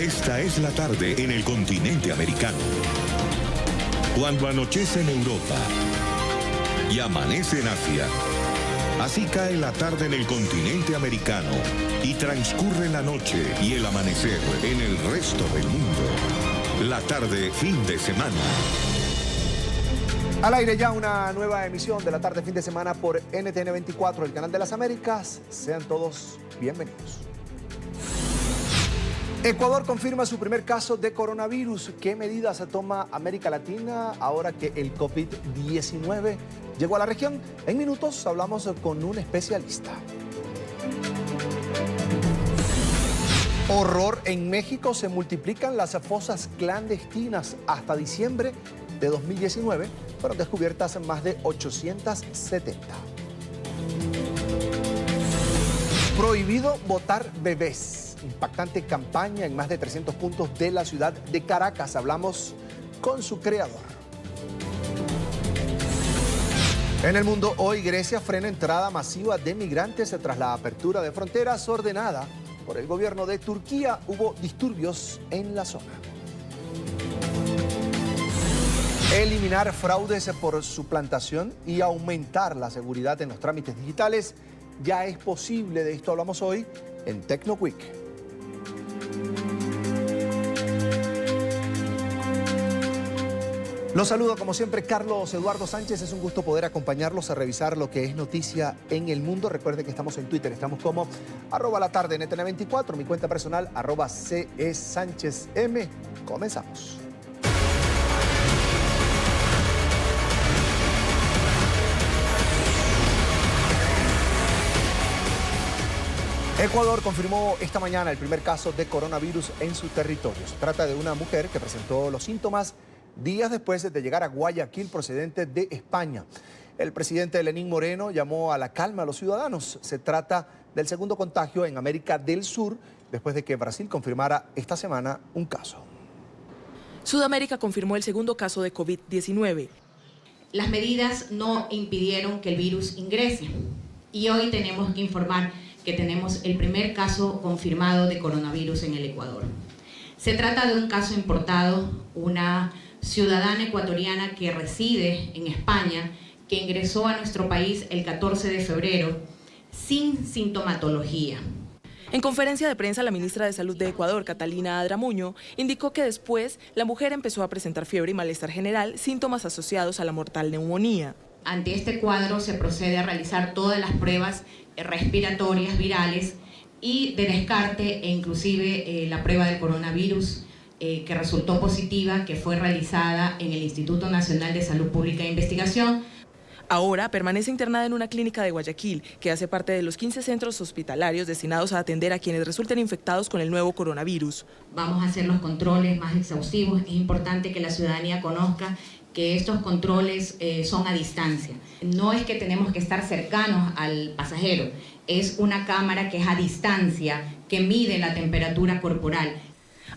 Esta es la tarde en el continente americano. Cuando anochece en Europa y amanece en Asia, así cae la tarde en el continente americano y transcurre la noche y el amanecer en el resto del mundo. La tarde fin de semana. Al aire ya una nueva emisión de la tarde fin de semana por NTN 24, el canal de las Américas. Sean todos bienvenidos. Ecuador confirma su primer caso de coronavirus. ¿Qué medidas toma América Latina ahora que el COVID-19 llegó a la región? En minutos hablamos con un especialista. Horror, en México se multiplican las fosas clandestinas. Hasta diciembre de 2019 fueron descubiertas más de 870. Prohibido botar bebés. Impactante campaña en más de 300 puntos de la ciudad de Caracas. Hablamos con su creador. En el mundo hoy, Grecia frena entrada masiva de migrantes tras la apertura de fronteras ordenada por el gobierno de Turquía. Hubo disturbios en la zona. Eliminar fraudes por suplantación y aumentar la seguridad en los trámites digitales ya es posible. De esto hablamos hoy en TecnoWeek. Los saludo como siempre Carlos Eduardo Sánchez. Es un gusto poder acompañarlos a revisar lo que es noticia en el mundo. Recuerden que estamos en Twitter, estamos como @latarde en NTN24, mi cuenta personal @CESánchezM. Comenzamos. Ecuador confirmó esta mañana el primer caso de coronavirus en su territorio. Se trata de una mujer que presentó los síntomas días después de llegar a Guayaquil procedente de España. El presidente Lenín Moreno llamó a la calma a los ciudadanos. Se trata del segundo contagio en América del Sur después de que Brasil confirmara esta semana un caso. Sudamérica confirmó el segundo caso de COVID-19. Las medidas no impidieron que el virus ingrese y hoy tenemos que informar que tenemos el primer caso confirmado de coronavirus en el Ecuador. Se trata de un caso importado, una ciudadana ecuatoriana que reside en España, que ingresó a nuestro país el 14 de febrero sin sintomatología. En conferencia de prensa, la ministra de Salud de Ecuador, Catalina Adramuño, indicó que después la mujer empezó a presentar fiebre y malestar general, síntomas asociados a la mortal neumonía. Ante este cuadro se procede a realizar todas las pruebas respiratorias virales y de descarte e inclusive la prueba del coronavirus que resultó positiva, que fue realizada en el Instituto Nacional de Salud Pública e Investigación. Ahora permanece internada en una clínica de Guayaquil, que hace parte de los 15 centros hospitalarios destinados a atender a quienes resulten infectados con el nuevo coronavirus. Vamos a hacer los controles más exhaustivos. Es importante que la ciudadanía conozca que estos controles son a distancia. No es que tenemos que estar cercanos al pasajero, es una cámara que es a distancia, que mide la temperatura corporal.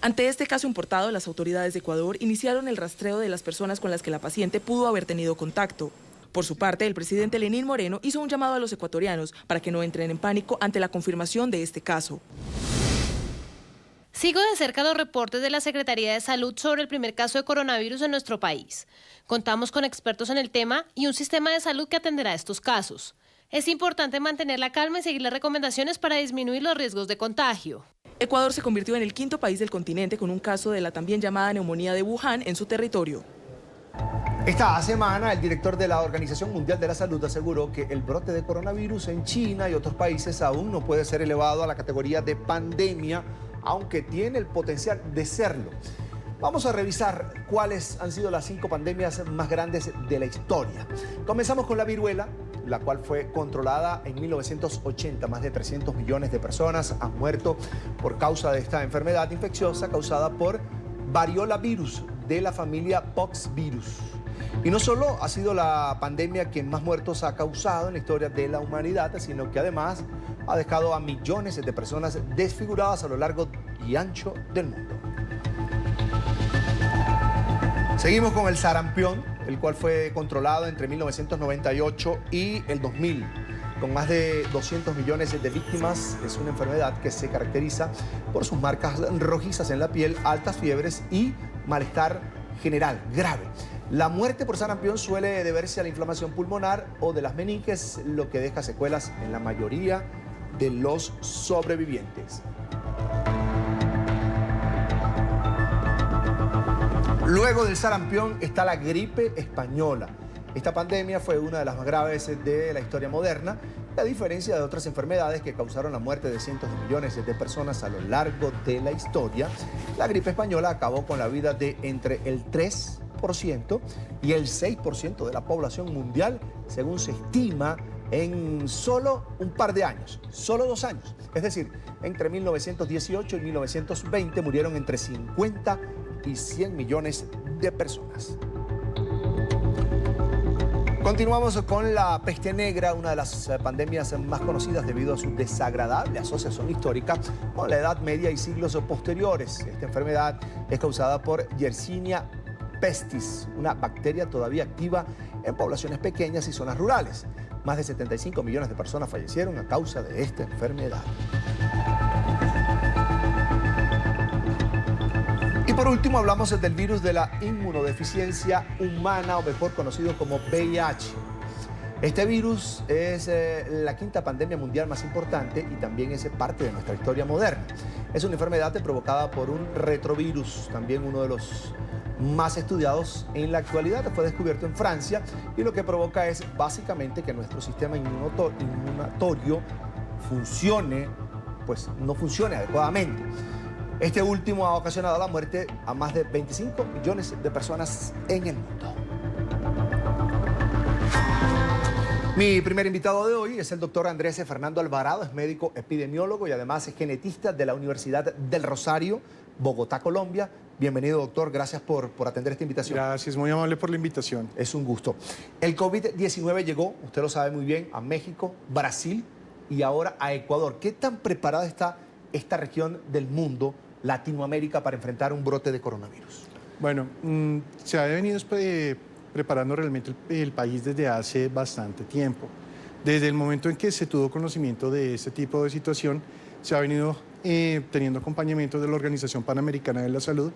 Ante este caso importado, las autoridades de Ecuador iniciaron el rastreo de las personas con las que la paciente pudo haber tenido contacto. Por su parte, el presidente Lenín Moreno hizo un llamado a los ecuatorianos para que no entren en pánico ante la confirmación de este caso. Sigo de cerca los reportes de la Secretaría de Salud sobre el primer caso de coronavirus en nuestro país. Contamos con expertos en el tema y un sistema de salud que atenderá estos casos. Es importante mantener la calma y seguir las recomendaciones para disminuir los riesgos de contagio. Ecuador se convirtió en el quinto país del continente con un caso de la también llamada neumonía de Wuhan en su territorio. Esta semana, el director de la Organización Mundial de la Salud aseguró que el brote de coronavirus en China y otros países aún no puede ser elevado a la categoría de pandemia, aunque tiene el potencial de serlo. Vamos a revisar cuáles han sido las 5 pandemias más grandes de la historia. Comenzamos con la viruela, la cual fue controlada en 1980. Más de 300 millones de personas han muerto por causa de esta enfermedad infecciosa causada por variola virus de la familia poxvirus. Y no solo ha sido la pandemia que más muertos ha causado en la historia de la humanidad, sino que además ha dejado a millones de personas desfiguradas a lo largo y ancho del mundo. Seguimos con el sarampión, el cual fue controlado entre 1998 y el 2000. Con más de 200 millones de víctimas, es una enfermedad que se caracteriza por sus marcas rojizas en la piel, altas fiebres y malestar general grave. La muerte por sarampión suele deberse a la inflamación pulmonar o de las meninges, lo que deja secuelas en la mayoría de los sobrevivientes. Luego del sarampión está la gripe española. Esta pandemia fue una de las más graves de la historia moderna, a diferencia de otras enfermedades que causaron la muerte de cientos de millones de personas a lo largo de la historia. La gripe española acabó con la vida de entre el 3% y el 6% de la población mundial, según se estima, en solo un par de años, solo 2 años. Es decir, entre 1918 y 1920 murieron entre 50 y 100 millones de personas. Continuamos con la peste negra, una de las pandemias más conocidas debido a su desagradable asociación histórica con la Edad Media y siglos posteriores. Esta enfermedad es causada por Yersinia pestis, una bacteria todavía activa en poblaciones pequeñas y zonas rurales. Más de 75 millones de personas fallecieron a causa de esta enfermedad. Y por último hablamos del virus de la inmunodeficiencia humana, o mejor conocido como VIH. Este virus es la quinta pandemia mundial más importante y también es parte de nuestra historia moderna. Es una enfermedad provocada por un retrovirus, también uno de los más estudiados en la actualidad. Fue descubierto en Francia y lo que provoca es básicamente que nuestro sistema inmunatorio no funcione adecuadamente. Este último ha ocasionado la muerte a más de 25 millones de personas en el mundo. Mi primer invitado de hoy es el doctor Andrés Fernando Alvarado, es médico epidemiólogo y además es genetista de la Universidad del Rosario, Bogotá, Colombia. Bienvenido, doctor, gracias por atender esta invitación. Gracias, muy amable por la invitación. Es un gusto. El COVID-19 llegó, usted lo sabe muy bien, a México, Brasil y ahora a Ecuador. ¿Qué tan preparada está esta región del mundo, Latinoamérica, para enfrentar un brote de coronavirus? Bueno, se ha venido preparando realmente el país desde hace bastante tiempo. Desde el momento en que se tuvo conocimiento de este tipo de situación, se ha venido teniendo acompañamiento de la Organización Panamericana de la Salud,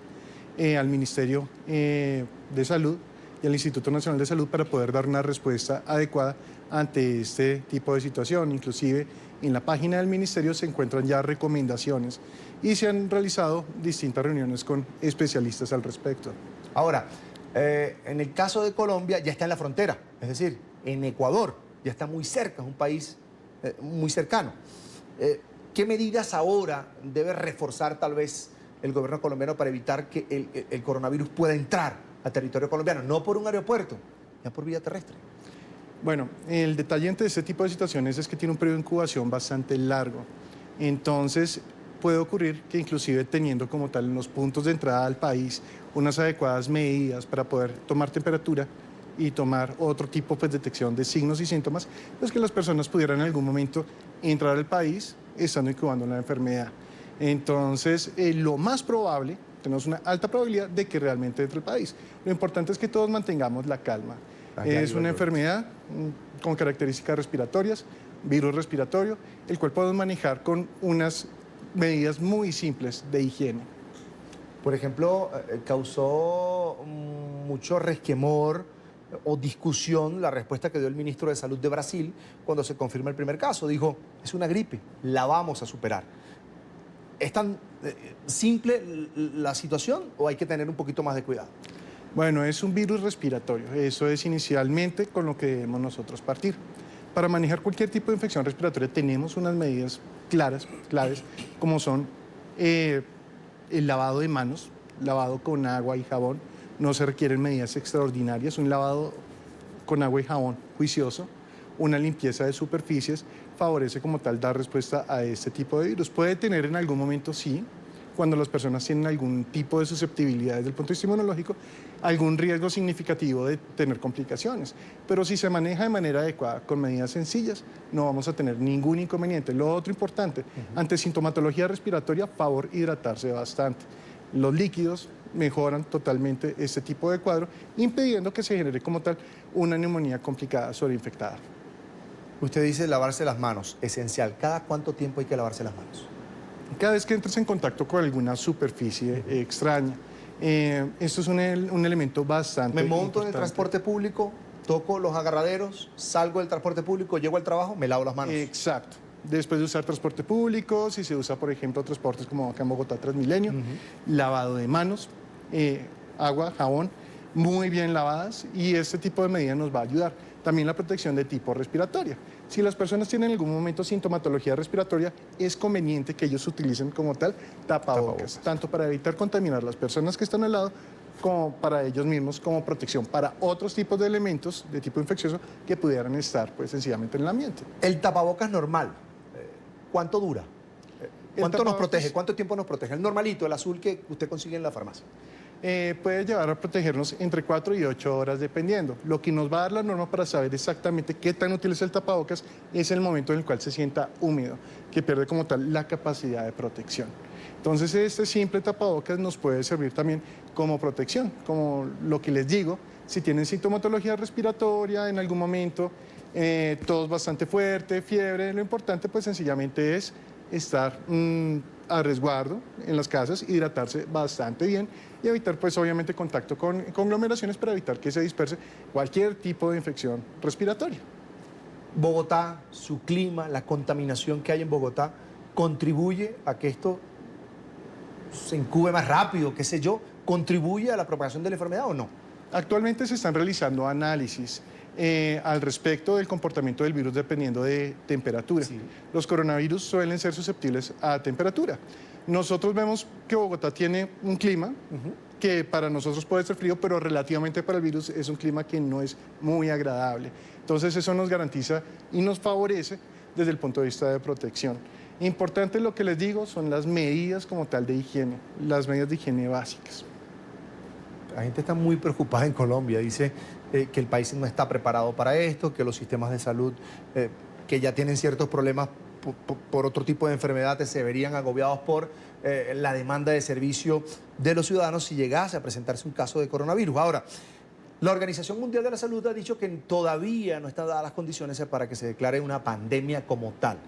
al Ministerio de Salud y al Instituto Nacional de Salud para poder dar una respuesta adecuada ante este tipo de situación. Inclusive en la página del Ministerio se encuentran ya recomendaciones y se han realizado distintas reuniones con especialistas al respecto. Ahora, en el caso de Colombia ya está en la frontera, es decir, en Ecuador ya está muy cerca, es un país muy cercano. ¿Qué medidas ahora debe reforzar tal vez el gobierno colombiano para evitar que el coronavirus pueda entrar a territorio colombiano? No por un aeropuerto, ya por vía terrestre. Bueno, el detalle ante este tipo de situaciones es que tiene un periodo de incubación bastante largo. Entonces, puede ocurrir que inclusive teniendo como tal en los puntos de entrada al país unas adecuadas medidas para poder tomar temperatura y tomar otro tipo de detección de signos y síntomas, pues que las personas pudieran en algún momento entrar al país estando incubando la enfermedad. Entonces, lo más probable, tenemos una alta probabilidad de que realmente entre al país. Lo importante es que todos mantengamos la calma. Es una enfermedad con características respiratorias, virus respiratorio, el cual podemos manejar con unas medidas muy simples de higiene. Por ejemplo, causó mucho resquemor o discusión la respuesta que dio el ministro de Salud de Brasil cuando se confirma el primer caso. Dijo, es una gripe, la vamos a superar. ¿Es tan simple la situación o hay que tener un poquito más de cuidado? Bueno, es un virus respiratorio. Eso es inicialmente con lo que debemos nosotros partir. Para manejar cualquier tipo de infección respiratoria tenemos unas medidas claves, como son el lavado de manos, lavado con agua y jabón. No se requieren medidas extraordinarias, un lavado con agua y jabón juicioso, una limpieza de superficies, favorece como tal dar respuesta a este tipo de virus. Puede tener en algún momento, sí, cuando las personas tienen algún tipo de susceptibilidad desde el punto de vista inmunológico, algún riesgo significativo de tener complicaciones. Pero si se maneja de manera adecuada, con medidas sencillas, no vamos a tener ningún inconveniente. Lo otro importante, ante sintomatología respiratoria, favor hidratarse bastante. Los líquidos mejoran totalmente este tipo de cuadro, impidiendo que se genere como tal una neumonía complicada sobreinfectada. Usted dice lavarse las manos, esencial. ¿Cada cuánto tiempo hay que lavarse las manos? Cada vez que entres en contacto con alguna superficie extraña, esto es un elemento bastante Me monto importante. en el transporte público, toco los agarraderos, salgo del transporte público, llego al trabajo, me lavo las manos. Exacto. Después de usar transporte público, si se usa, por ejemplo, transportes como acá en Bogotá, Transmilenio, lavado de manos, agua, jabón, muy bien lavadas, y este tipo de medidas nos va a ayudar. También la protección de tipo respiratoria. Si las personas tienen en algún momento sintomatología respiratoria, es conveniente que ellos utilicen como tal tapabocas, tanto para evitar contaminar a las personas que están al lado, como para ellos mismos, como protección para otros tipos de elementos de tipo infeccioso que pudieran estar, pues, sencillamente en el ambiente. El tapabocas normal, ¿cuánto dura? ¿Cuánto nos protege? ¿Cuánto tiempo nos protege? El normalito, el azul que usted consigue en la farmacia. Puede llevar a protegernos entre 4 y 8 horas dependiendo. Lo que nos va a dar la norma para saber exactamente qué tan útil es el tapabocas es el momento en el cual se sienta húmedo, que pierde como tal la capacidad de protección. Entonces este simple tapabocas nos puede servir también como protección, como lo que les digo, si tienen sintomatología respiratoria en algún momento, tos bastante fuerte, fiebre, lo importante pues sencillamente es estar a resguardo en las casas, hidratarse bastante bien y evitar pues obviamente contacto con conglomeraciones para evitar que se disperse cualquier tipo de infección respiratoria. Bogotá, su clima, la contaminación que hay en Bogotá, ¿contribuye a que esto se incube más rápido, qué sé yo? ¿Contribuye a la propagación de la enfermedad o no? Actualmente se están realizando análisis al respecto del comportamiento del virus dependiendo de temperatura. Sí. Los coronavirus suelen ser susceptibles a temperatura. Nosotros vemos que Bogotá tiene un clima que para nosotros puede ser frío, pero relativamente para el virus es un clima que no es muy agradable. Entonces eso nos garantiza y nos favorece desde el punto de vista de protección. Importante lo que les digo son las medidas como tal de higiene, las medidas de higiene básicas. La gente está muy preocupada en Colombia, dice que el país no está preparado para esto, que los sistemas de salud que ya tienen ciertos problemas por otro tipo de enfermedades se verían agobiados por la demanda de servicio de los ciudadanos si llegase a presentarse un caso de coronavirus. Ahora, la Organización Mundial de la Salud ha dicho que todavía no están dadas las condiciones para que se declare una pandemia como tal.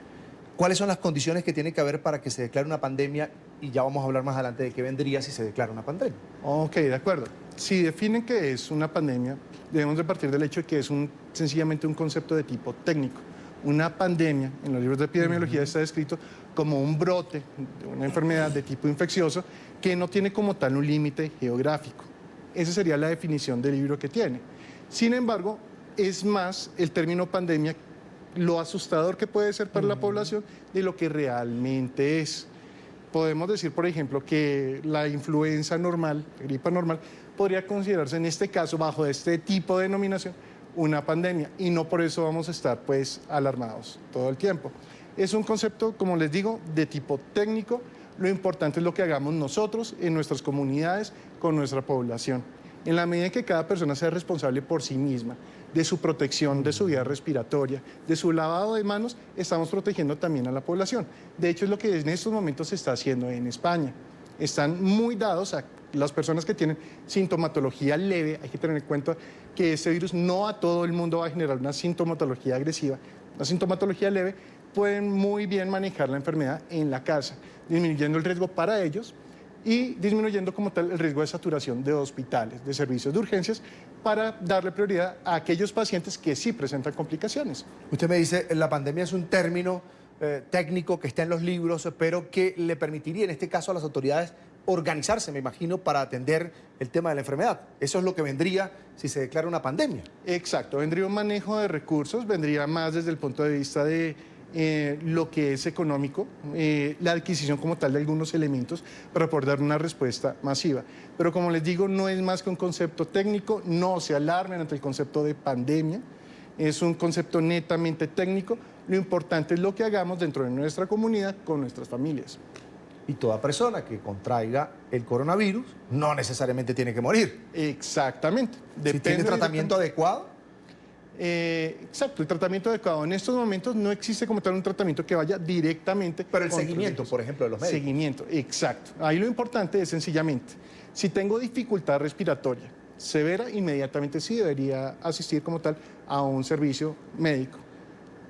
¿Cuáles son las condiciones que tiene que haber para que se declare una pandemia? Y ya vamos a hablar más adelante de qué vendría si se declara una pandemia. Ok, de acuerdo. Si definen que es una pandemia, debemos de partir del hecho de que es sencillamente un concepto de tipo técnico. Una pandemia, en los libros de epidemiología está descrito como un brote de una enfermedad de tipo infeccioso que no tiene como tal un límite geográfico. Esa sería la definición del libro que tiene. Sin embargo, es más el término pandemia lo asustador que puede ser para la población de lo que realmente es. Podemos decir, por ejemplo, que la influenza normal, la gripa normal, podría considerarse en este caso, bajo este tipo de denominación, una pandemia, y no por eso vamos a estar pues alarmados todo el tiempo. Es un concepto, como les digo, de tipo técnico. Lo importante es lo que hagamos nosotros en nuestras comunidades con nuestra población. En la medida en que cada persona sea responsable por sí misma, de su protección, de su vía respiratoria, de su lavado de manos, estamos protegiendo también a la población. De hecho, es lo que en estos momentos se está haciendo en España. Están muy dados a las personas que tienen sintomatología leve. Hay que tener en cuenta que este virus no a todo el mundo va a generar una sintomatología agresiva. La sintomatología leve pueden muy bien manejar la enfermedad en la casa, disminuyendo el riesgo para ellos y disminuyendo como tal el riesgo de saturación de hospitales, de servicios de urgencias, para darle prioridad a aquellos pacientes que sí presentan complicaciones. Usted me dice, la pandemia es un término técnico que está en los libros, pero que le permitiría en este caso a las autoridades organizarse, me imagino, para atender el tema de la enfermedad. Eso es lo que vendría si se declara una pandemia. Exacto, vendría un manejo de recursos, vendría más desde el punto de vista de lo que es económico, la adquisición como tal de algunos elementos para poder dar una respuesta masiva. Pero como les digo, no es más que un concepto técnico, no se alarmen ante el concepto de pandemia, es un concepto netamente técnico. Lo importante es lo que hagamos dentro de nuestra comunidad con nuestras familias. Y toda persona que contraiga el coronavirus no necesariamente tiene que morir. Exactamente. Si tiene tratamiento adecuado. Exacto, el tratamiento adecuado. En estos momentos no existe como tal un tratamiento que vaya directamente. Pero el seguimiento, por ejemplo, de los médicos. Seguimiento, exacto. Ahí lo importante es sencillamente, si tengo dificultad respiratoria severa, inmediatamente sí debería asistir como tal a un servicio médico.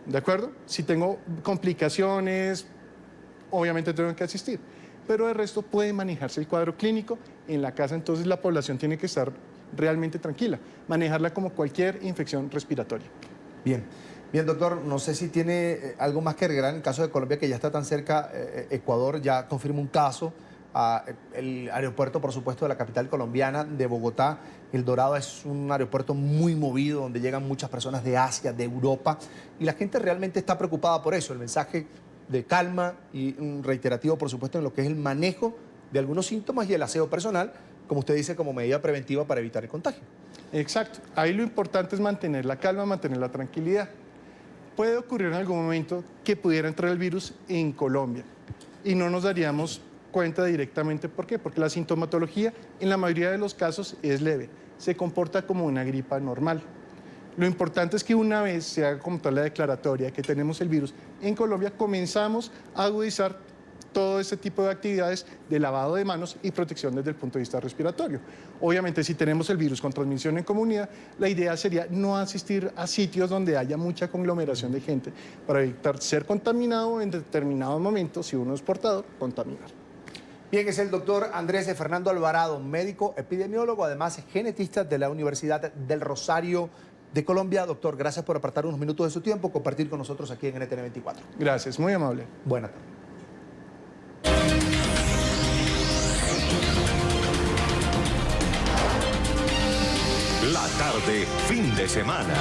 ¿de acuerdo? Si tengo complicaciones, obviamente tengo que asistir, pero de resto puede manejarse el cuadro clínico en la casa, entonces la población tiene que estar realmente tranquila, manejarla como cualquier infección respiratoria. Bien. Bien, doctor, no sé si tiene algo más que agregar en el caso de Colombia, que ya está tan cerca. Ecuador ya confirma un caso. El aeropuerto, por supuesto, de la capital colombiana, de Bogotá, El Dorado, es un aeropuerto muy movido, donde llegan muchas personas de Asia, de Europa, y la gente realmente está preocupada por eso. El mensaje de calma y un reiterativo, por supuesto, en lo que es el manejo de algunos síntomas y el aseo personal, como usted dice, como medida preventiva para evitar el contagio. Exacto. Ahí lo importante es mantener la calma, mantener la tranquilidad. Puede ocurrir en algún momento que pudiera entrar el virus en Colombia y no nos daríamos cuenta directamente. ¿Por qué? Porque la sintomatología en la mayoría de los casos es leve, se comporta como una gripa normal. Lo importante es que una vez se haga como tal la declaratoria que tenemos el virus en Colombia, comenzamos a agudizar todo este tipo de actividades de lavado de manos y protección desde el punto de vista respiratorio. Obviamente, si tenemos el virus con transmisión en comunidad, la idea sería no asistir a sitios donde haya mucha conglomeración de gente para evitar ser contaminado en determinados momentos, si uno es portador, contaminar. Bien, es el doctor Andrés Fernando Alvarado, médico epidemiólogo, además genetista de la Universidad del Rosario de Colombia. Doctor, gracias por apartar unos minutos de su tiempo, compartir con nosotros aquí en NTN 24. Gracias, muy amable. Buenas tardes. La tarde, fin de semana.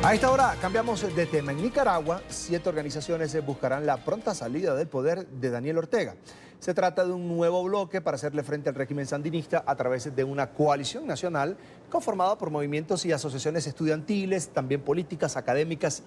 A esta hora cambiamos de tema. En Nicaragua, 7 organizaciones buscarán la pronta salida del poder de Daniel Ortega. Se trata de un nuevo bloque para hacerle frente al régimen sandinista a través de una coalición nacional conformada por movimientos y asociaciones estudiantiles, también políticas, académicas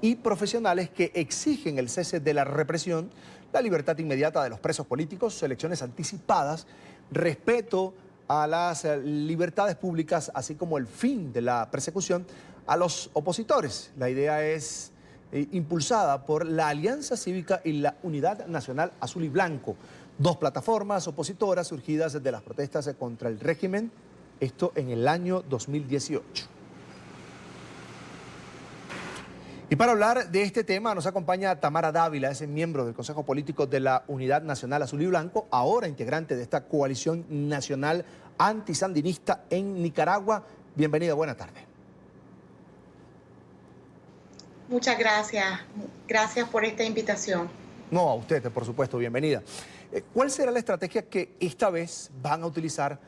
y profesionales que exigen el cese de la represión, la libertad inmediata de los presos políticos, elecciones anticipadas, respeto a las libertades públicas, así como el fin de la persecución a los opositores. La idea es impulsada por la Alianza Cívica y la Unidad Nacional Azul y Blanco, 2 plataformas opositoras surgidas de las protestas contra el régimen, esto en el año 2018. Y para hablar de este tema nos acompaña Tamara Dávila, es miembro del Consejo Político de la Unidad Nacional Azul y Blanco, ahora integrante de esta coalición nacional antisandinista en Nicaragua. Bienvenida, buena tarde. Muchas gracias. Gracias por esta invitación. No, a usted, por supuesto, bienvenida. ¿Cuál será la estrategia que esta vez van a utilizar,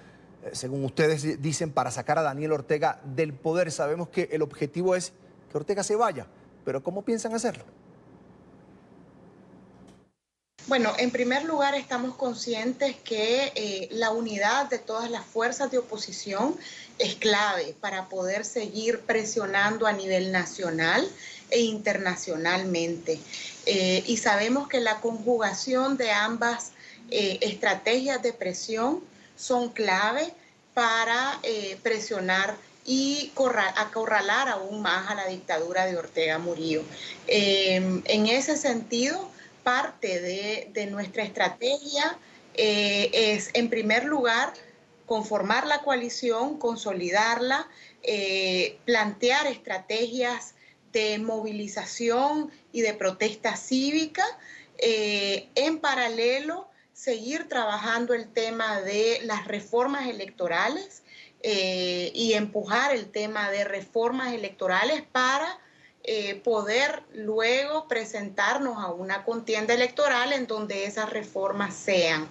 según ustedes dicen, para sacar a Daniel Ortega del poder? Sabemos que el objetivo es que Ortega se vaya, pero ¿cómo piensan hacerlo? Bueno, en primer lugar estamos conscientes que la unidad de todas las fuerzas de oposición es clave para poder seguir presionando a nivel nacional e internacionalmente. Y sabemos que la conjugación de ambas estrategias de presión son clave para presionar y acorralar aún más a la dictadura de Ortega Murillo. En ese sentido, parte de nuestra estrategia es, en primer lugar, conformar la coalición, consolidarla, plantear estrategias de movilización y de protesta cívica. En paralelo, seguir trabajando el tema de las reformas electorales y empujar el tema de reformas electorales para poder luego presentarnos a una contienda electoral en donde esas reformas sean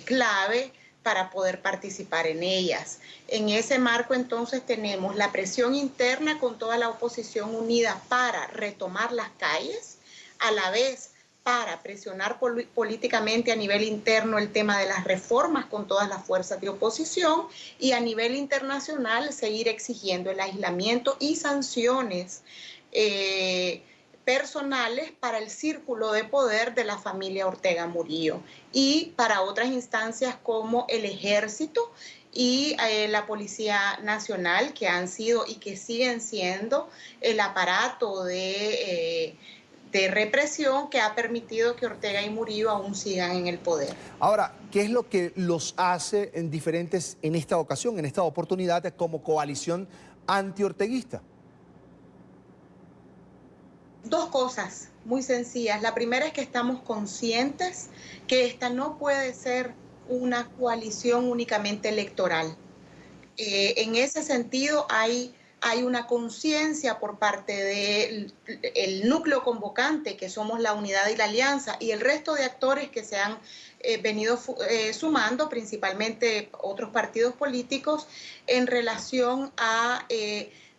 clave para poder participar en ellas. En ese marco, entonces, tenemos la presión interna con toda la oposición unida para retomar las calles, a la vez para presionar políticamente a nivel interno el tema de las reformas con todas las fuerzas de oposición y a nivel internacional seguir exigiendo el aislamiento y sanciones personales para el círculo de poder de la familia Ortega Murillo y para otras instancias como el Ejército y la Policía Nacional, que han sido y que siguen siendo el aparato de represión que ha permitido que Ortega y Murillo aún sigan en el poder. Ahora, ¿qué es lo que los hace diferentes en esta ocasión, en esta oportunidad, como coalición antiorteguista? Dos cosas muy sencillas. La primera es que estamos conscientes que esta no puede ser una coalición únicamente electoral. En ese sentido hay una conciencia por parte del núcleo convocante, que somos la Unidad y la Alianza, y el resto de actores que se han venido sumando, principalmente otros partidos políticos, en relación a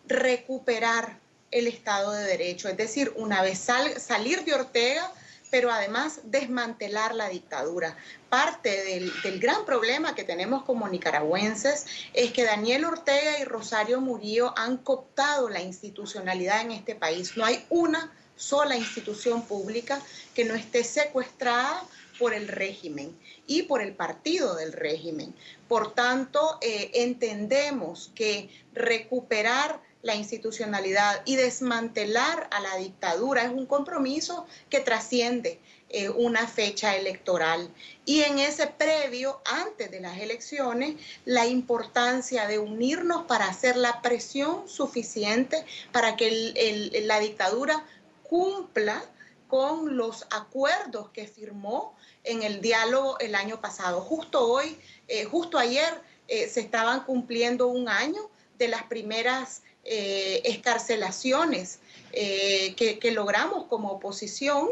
recuperar el Estado de Derecho. Es decir, una vez salir de Ortega, pero además desmantelar la dictadura. Parte del gran problema que tenemos como nicaragüenses es que Daniel Ortega y Rosario Murillo han cooptado la institucionalidad en este país. No hay una sola institución pública que no esté secuestrada por el régimen y por el partido del régimen. Por tanto, entendemos que recuperar la institucionalidad y desmantelar a la dictadura es un compromiso que trasciende una fecha electoral. Y en ese previo, antes de las elecciones, la importancia de unirnos para hacer la presión suficiente para que la dictadura cumpla con los acuerdos que firmó en el diálogo el año pasado. Justo ayer se estaban cumpliendo un año de las primeras excarcelaciones que logramos como oposición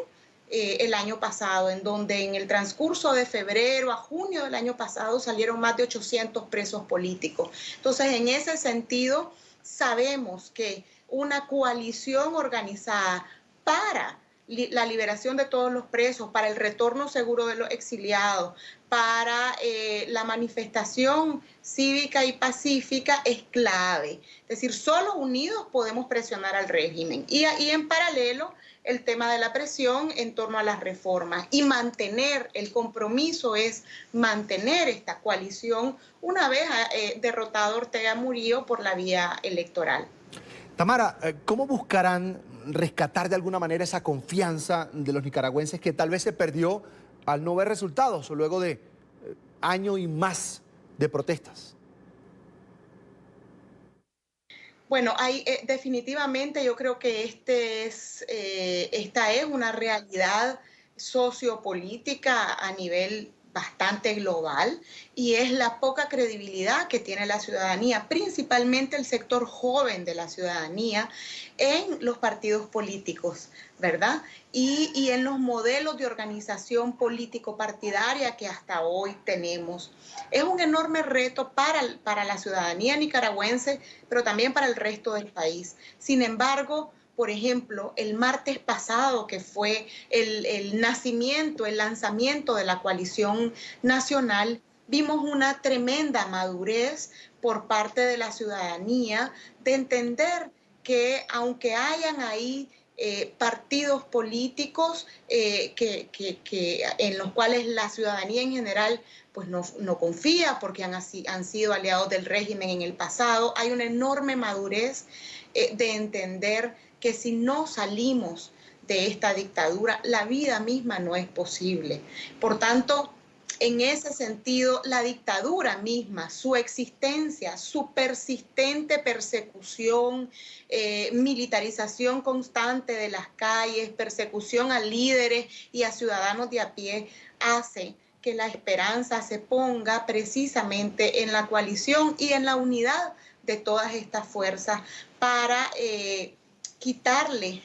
el año pasado, en donde en el transcurso de febrero a junio del año pasado salieron más de 800 presos políticos. Entonces, en ese sentido, sabemos que una coalición organizada para la liberación de todos los presos, para el retorno seguro de los exiliados, para la manifestación cívica y pacífica es clave. Es decir, solo unidos podemos presionar al régimen. Y en paralelo, el tema de la presión en torno a las reformas y mantener, el compromiso es mantener esta coalición una vez derrotado Ortega Murillo por la vía electoral. Tamara, ¿cómo buscarán rescatar de alguna manera esa confianza de los nicaragüenses que tal vez se perdió al no ver resultados o luego de año y más de protestas? Bueno, definitivamente yo creo que esta es una realidad sociopolítica a nivel bastante global y es la poca credibilidad que tiene la ciudadanía, principalmente el sector joven de la ciudadanía, en los partidos políticos, ¿verdad? Y en los modelos de organización político-partidaria que hasta hoy tenemos. Es un enorme reto para la ciudadanía nicaragüense, pero también para el resto del país. Sin embargo, por ejemplo, el martes pasado, que fue el lanzamiento de la coalición nacional, vimos una tremenda madurez por parte de la ciudadanía de entender que aunque hayan ahí partidos políticos en los cuales la ciudadanía en general pues no confía porque han sido aliados del régimen en el pasado, hay una enorme madurez de entender que si no salimos de esta dictadura, la vida misma no es posible. Por tanto, en ese sentido, la dictadura misma, su existencia, su persistente persecución, militarización constante de las calles, persecución a líderes y a ciudadanos de a pie, hace que la esperanza se ponga precisamente en la coalición y en la unidad de todas estas fuerzas para quitarle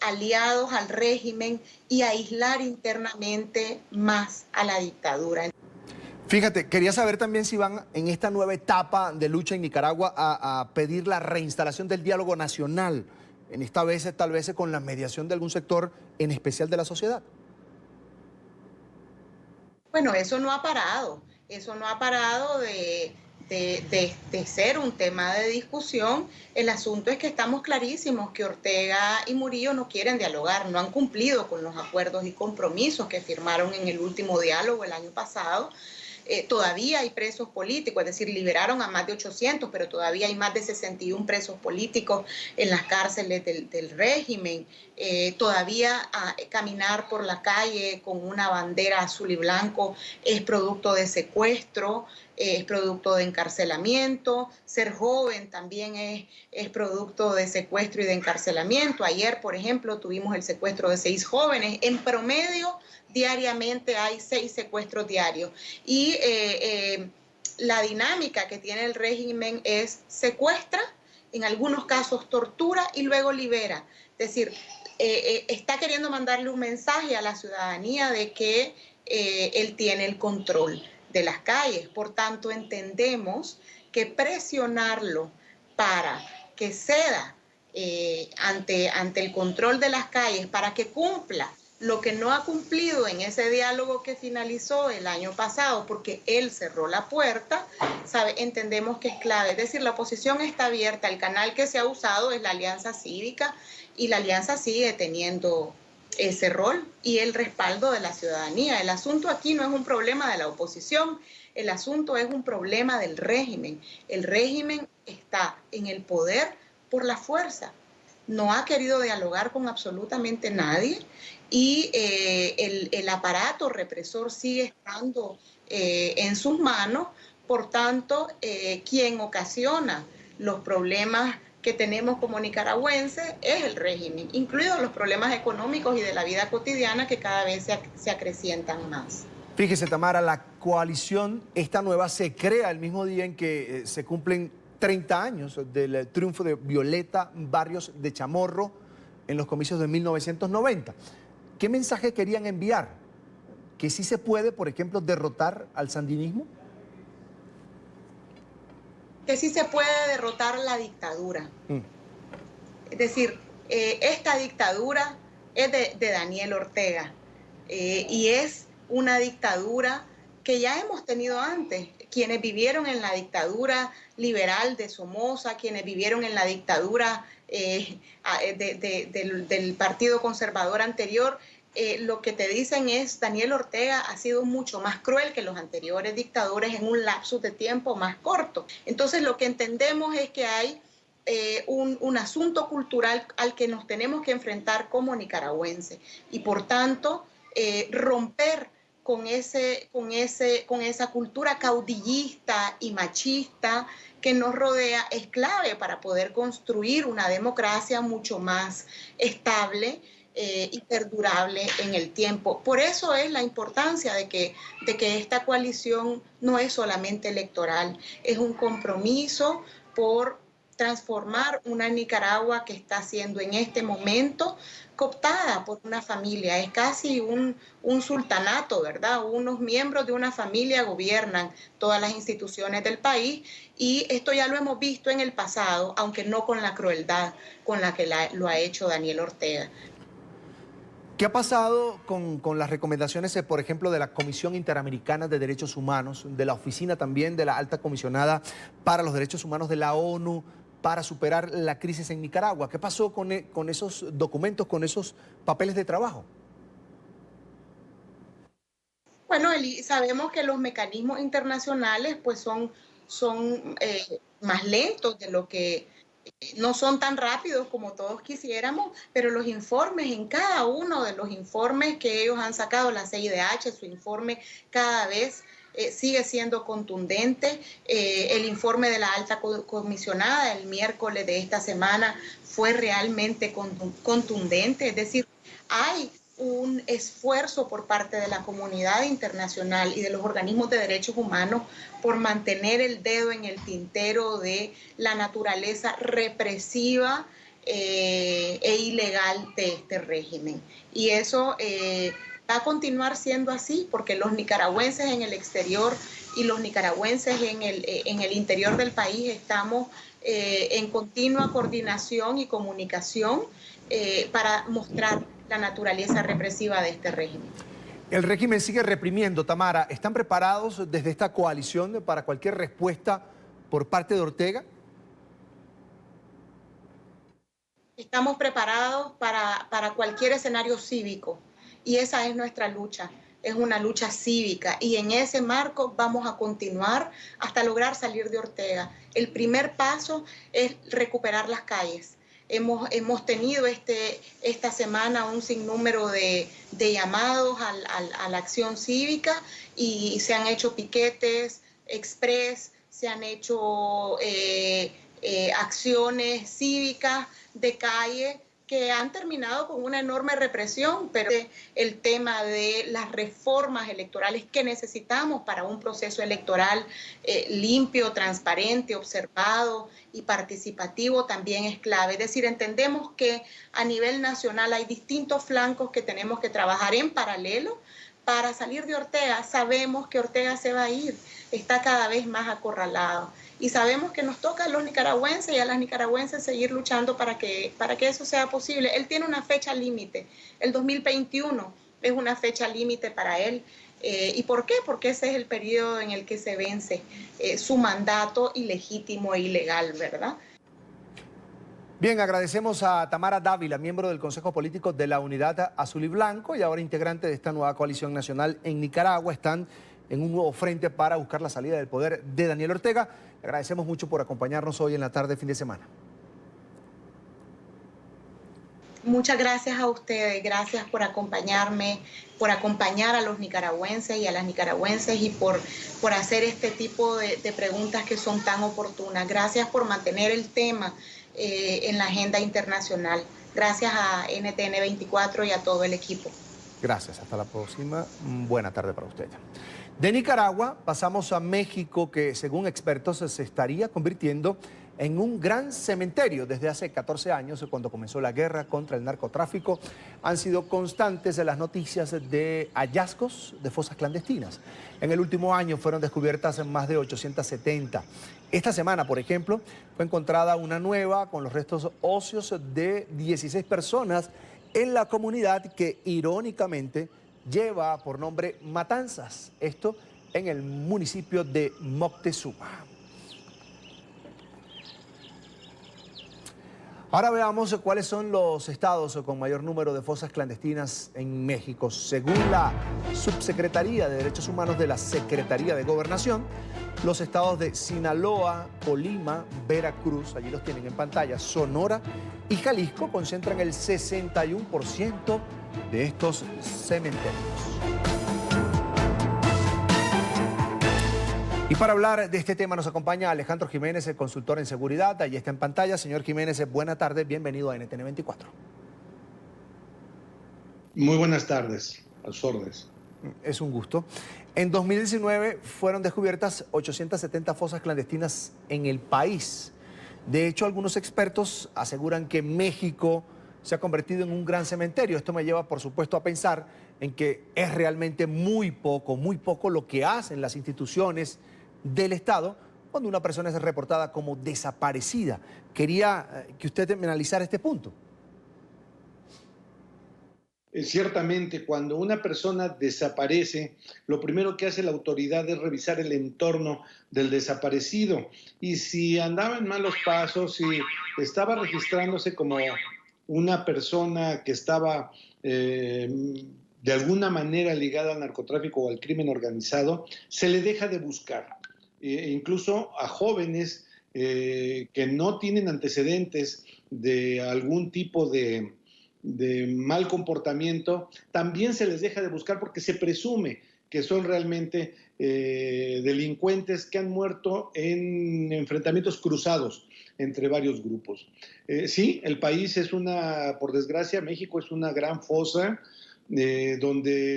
aliados al régimen y aislar internamente más a la dictadura. Fíjate, quería saber también si van en esta nueva etapa de lucha en Nicaragua a pedir la reinstalación del diálogo nacional, en esta vez tal vez con la mediación de algún sector en especial de la sociedad. Bueno, eso no ha parado de ser un tema de discusión. El asunto es que estamos clarísimos que Ortega y Murillo no quieren dialogar, no han cumplido con los acuerdos y compromisos que firmaron en el último diálogo el año pasado. Todavía hay presos políticos, es decir, liberaron a más de 800, pero todavía hay más de 61 presos políticos en las cárceles del régimen. Todavía caminar por la calle con una bandera azul y blanco es producto de secuestro. es producto de encarcelamiento, ser joven también es producto de secuestro y de encarcelamiento. Ayer, por ejemplo, tuvimos el secuestro de 6 jóvenes. En promedio, diariamente hay 6 secuestros diarios. Y la dinámica que tiene el régimen es secuestra, en algunos casos tortura y luego libera. Es decir, está queriendo mandarle un mensaje a la ciudadanía de que él tiene el control de las calles. Por tanto, entendemos que presionarlo para que ceda ante el control de las calles, para que cumpla lo que no ha cumplido en ese diálogo que finalizó el año pasado, porque él cerró la puerta, entendemos que es clave. Es decir, la oposición está abierta, el canal que se ha usado es la Alianza Cívica, y la Alianza sigue teniendo ese rol y el respaldo de la ciudadanía. El asunto aquí no es un problema de la oposición, el asunto es un problema del régimen. El régimen está en el poder por la fuerza, no ha querido dialogar con absolutamente nadie, y el aparato represor sigue estando en sus manos. Por tanto, quien ocasiona los problemas que tenemos como nicaragüenses es el régimen, incluidos los problemas económicos y de la vida cotidiana que cada vez se acrecientan más. Fíjese, Tamara, la coalición, esta nueva, se crea el mismo día en que se cumplen 30 años del triunfo de Violeta Barrios de Chamorro en los comicios de 1990. ¿Qué mensaje querían enviar? ¿Que sí se puede, por ejemplo, derrotar al sandinismo? Que sí se puede derrotar la dictadura. Es decir, esta dictadura es de Daniel Ortega y es una dictadura que ya hemos tenido antes. Quienes vivieron en la dictadura liberal de Somoza, quienes vivieron en la dictadura del Partido Conservador anterior, lo que te dicen es Daniel Ortega ha sido mucho más cruel que los anteriores dictadores en un lapso de tiempo más corto. Entonces lo que entendemos es que hay un asunto cultural al que nos tenemos que enfrentar como nicaragüenses y por tanto romper con esa cultura caudillista y machista que nos rodea es clave para poder construir una democracia mucho más estable y perdurable en el tiempo. Por eso es la importancia de que esta coalición no es solamente electoral, es un compromiso por transformar una Nicaragua que está siendo en este momento cooptada por una familia. Es casi un sultanato, ¿verdad? Unos miembros de una familia gobiernan todas las instituciones del país y esto ya lo hemos visto en el pasado, aunque no con la crueldad con la que lo ha hecho Daniel Ortega. ¿Qué ha pasado con las recomendaciones, por ejemplo, de la Comisión Interamericana de Derechos Humanos, de la oficina también de la Alta Comisionada para los Derechos Humanos de la ONU, para superar la crisis en Nicaragua? ¿Qué pasó con esos documentos, con esos papeles de trabajo? Bueno, sabemos que los mecanismos internacionales pues son más lentos de lo que... No son tan rápidos como todos quisiéramos, pero los informes, en cada uno de los informes que ellos han sacado, la CIDH, su informe cada vez sigue siendo contundente. El informe de la alta comisionada el miércoles de esta semana fue realmente contundente, es decir, hay un esfuerzo por parte de la comunidad internacional y de los organismos de derechos humanos por mantener el dedo en el tintero de la naturaleza represiva e ilegal de este régimen. Y eso va a continuar siendo así porque los nicaragüenses en el exterior y los nicaragüenses en el interior del país estamos en continua coordinación y comunicación para mostrar la naturaleza represiva de este régimen. El régimen sigue reprimiendo, Tamara. ¿Están preparados desde esta coalición para cualquier respuesta por parte de Ortega? Estamos preparados para cualquier escenario cívico y esa es nuestra lucha. Es una lucha cívica y en ese marco vamos a continuar hasta lograr salir de Ortega. El primer paso es recuperar las calles. Hemos tenido esta semana un sinnúmero de llamados a la acción cívica y se han hecho piquetes express, se han hecho acciones cívicas de calle que han terminado con una enorme represión, pero el tema de las reformas electorales que necesitamos para un proceso electoral limpio, transparente, observado y participativo también es clave. Es decir, entendemos que a nivel nacional hay distintos flancos que tenemos que trabajar en paralelo para salir de Ortega. Sabemos que Ortega se va a ir, está cada vez más acorralado. Y sabemos que nos toca a los nicaragüenses y a las nicaragüenses seguir luchando para que eso sea posible. Él tiene una fecha límite, el 2021 es una fecha límite para él. ¿Y por qué? Porque ese es el periodo en el que se vence su mandato ilegítimo e ilegal, ¿verdad? Bien, agradecemos a Tamara Dávila, miembro del Consejo Político de la Unidad Azul y Blanco y ahora integrante de esta nueva coalición nacional en Nicaragua. Están en un nuevo frente para buscar la salida del poder de Daniel Ortega. Le agradecemos mucho por acompañarnos hoy en la tarde, fin de semana. Muchas gracias a ustedes, gracias por acompañarme, por acompañar a los nicaragüenses y a las nicaragüenses y por hacer este tipo de preguntas que son tan oportunas. Gracias por mantener el tema en la agenda internacional. Gracias a NTN 24 y a todo el equipo. Gracias, hasta la próxima. Buena tarde para usted. De Nicaragua pasamos a México, que según expertos se estaría convirtiendo en un gran cementerio. Desde hace 14 años, cuando comenzó la guerra contra el narcotráfico, han sido constantes las noticias de hallazgos de fosas clandestinas. En el último año fueron descubiertas más de 870. Esta semana, por ejemplo, fue encontrada una nueva con los restos óseos de 16 personas en la comunidad que irónicamente lleva por nombre Matanzas, esto en el municipio de Moctezuma. Ahora veamos cuáles son los estados con mayor número de fosas clandestinas en México. Según la Subsecretaría de Derechos Humanos de la Secretaría de Gobernación, los estados de Sinaloa, Colima, Veracruz, allí los tienen en pantalla, Sonora y Jalisco concentran el 61% de estos cementerios. Y para hablar de este tema nos acompaña Alejandro Jiménez, el consultor en seguridad. Allí está en pantalla. Señor Jiménez, buena tarde, bienvenido a NTN 24. Muy buenas tardes, a sus órdenes. Es un gusto. En 2019 fueron descubiertas 870 fosas clandestinas en el país. De hecho, algunos expertos aseguran que México se ha convertido en un gran cementerio. Esto me lleva, por supuesto, a pensar en que es realmente muy poco lo que hacen las instituciones del Estado cuando una persona es reportada como desaparecida. Quería que usted me analizara este punto. Ciertamente, cuando una persona desaparece, lo primero que hace la autoridad es revisar el entorno del desaparecido. Y si andaba en malos pasos, si estaba registrándose como una persona que estaba de alguna manera ligada al narcotráfico o al crimen organizado, se le deja de buscar. Incluso a jóvenes que no tienen antecedentes de algún tipo de mal comportamiento, también se les deja de buscar porque se presume que son realmente delincuentes que han muerto en enfrentamientos cruzados entre varios grupos. Sí, el país es por desgracia, México es una gran fosa donde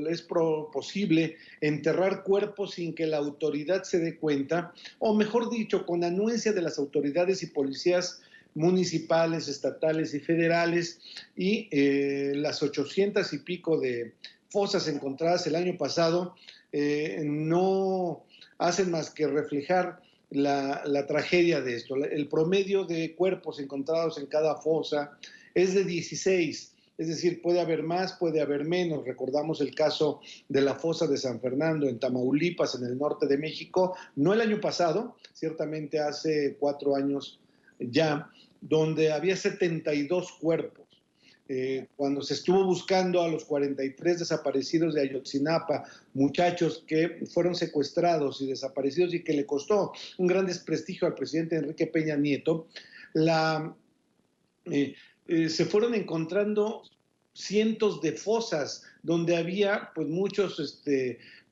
es posible enterrar cuerpos sin que la autoridad se dé cuenta, o mejor dicho, con anuencia de las autoridades y policías municipales, estatales y federales, y las 800 y pico de fosas encontradas el año pasado no hacen más que reflejar la tragedia de esto. El promedio de cuerpos encontrados en cada fosa es de 16. Es decir, puede haber más, puede haber menos. Recordamos el caso de la fosa de San Fernando en Tamaulipas, en el norte de México, no el año pasado, ciertamente hace 4 años ya, donde había 72 cuerpos. Cuando se estuvo buscando a los 43 desaparecidos de Ayotzinapa, muchachos que fueron secuestrados y desaparecidos y que le costó un gran desprestigio al presidente Enrique Peña Nieto, se fueron encontrando cientos de fosas donde había pues muchos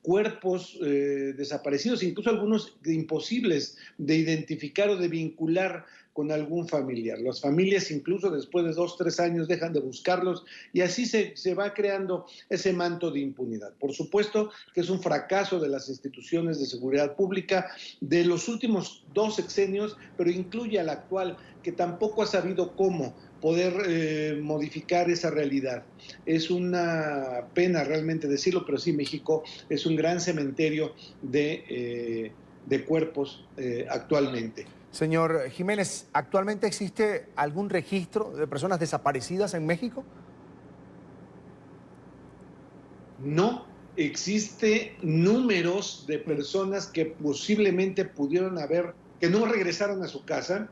cuerpos desaparecidos, incluso algunos imposibles de identificar o de vincular con algún familiar. Las familias incluso después de 2 o 3 años dejan de buscarlos y así se va creando ese manto de impunidad. Por supuesto que es un fracaso de las instituciones de seguridad pública de los últimos 2 sexenios, pero incluye al actual, que tampoco ha sabido cómo poder modificar esa realidad. Es una pena realmente decirlo, pero sí, México es un gran cementerio de cuerpos actualmente. Señor Jiménez, ¿actualmente existe algún registro de personas desaparecidas en México? No existe números de personas que posiblemente pudieron haber, que no regresaron a su casa,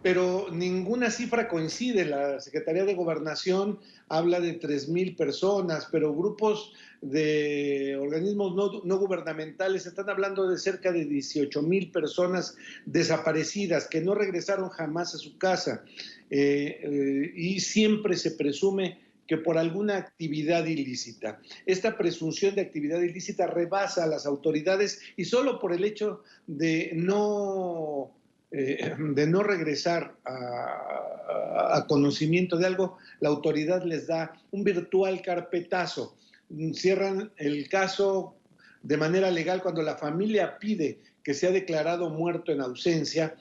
pero ninguna cifra coincide. La Secretaría de Gobernación habla de 3,000 personas, pero grupos de organismos no gubernamentales están hablando de cerca de 18,000 personas desaparecidas que no regresaron jamás a su casa. Y siempre se presume que por alguna actividad ilícita. Esta presunción de actividad ilícita rebasa a las autoridades y solo por el hecho de no regresar a conocimiento de algo, la autoridad les da un virtual carpetazo. Cierran el caso de manera legal cuando la familia pide que sea declarado muerto en ausencia,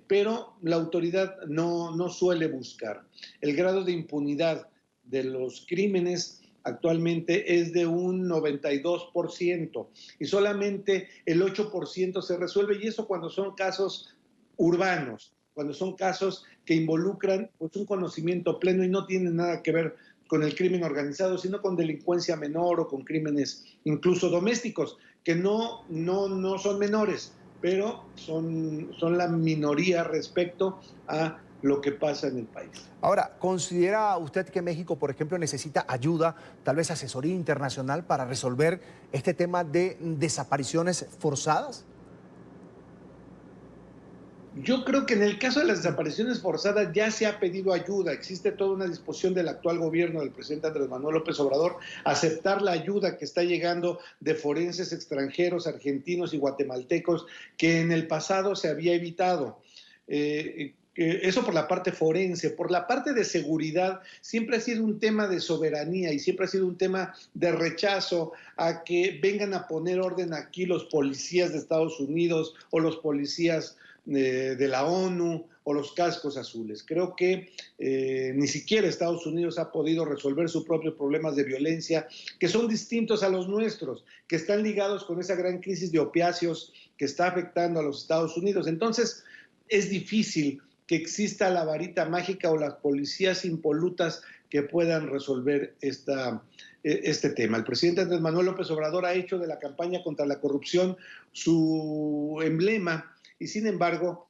pero la autoridad no suele buscar. El grado de impunidad de los crímenes actualmente es de un 92% y solamente el 8% se resuelve, y eso cuando son casos urbanos, cuando son casos que involucran pues, un conocimiento pleno y no tienen nada que ver con el crimen organizado, sino con delincuencia menor o con crímenes incluso domésticos, que no son menores, pero son la minoría respecto a lo que pasa en el país. Ahora, ¿considera usted que México, por ejemplo, necesita ayuda, tal vez asesoría internacional para resolver este tema de desapariciones forzadas? Yo creo que en el caso de las desapariciones forzadas ya se ha pedido ayuda. Existe toda una disposición del actual gobierno del presidente Andrés Manuel López Obrador a aceptar la ayuda que está llegando de forenses extranjeros, argentinos y guatemaltecos, que en el pasado se había evitado. Eso por la parte forense. Por la parte de seguridad siempre ha sido un tema de soberanía y siempre ha sido un tema de rechazo a que vengan a poner orden aquí los policías de Estados Unidos o los policías de la ONU o los cascos azules. Creo que ni siquiera Estados Unidos ha podido resolver sus propios problemas de violencia, que son distintos a los nuestros, que están ligados con esa gran crisis de opiáceos que está afectando a los Estados Unidos. Entonces, es difícil que exista la varita mágica o las policías impolutas que puedan resolver este tema. El presidente Andrés Manuel López Obrador ha hecho de la campaña contra la corrupción su emblema, y sin embargo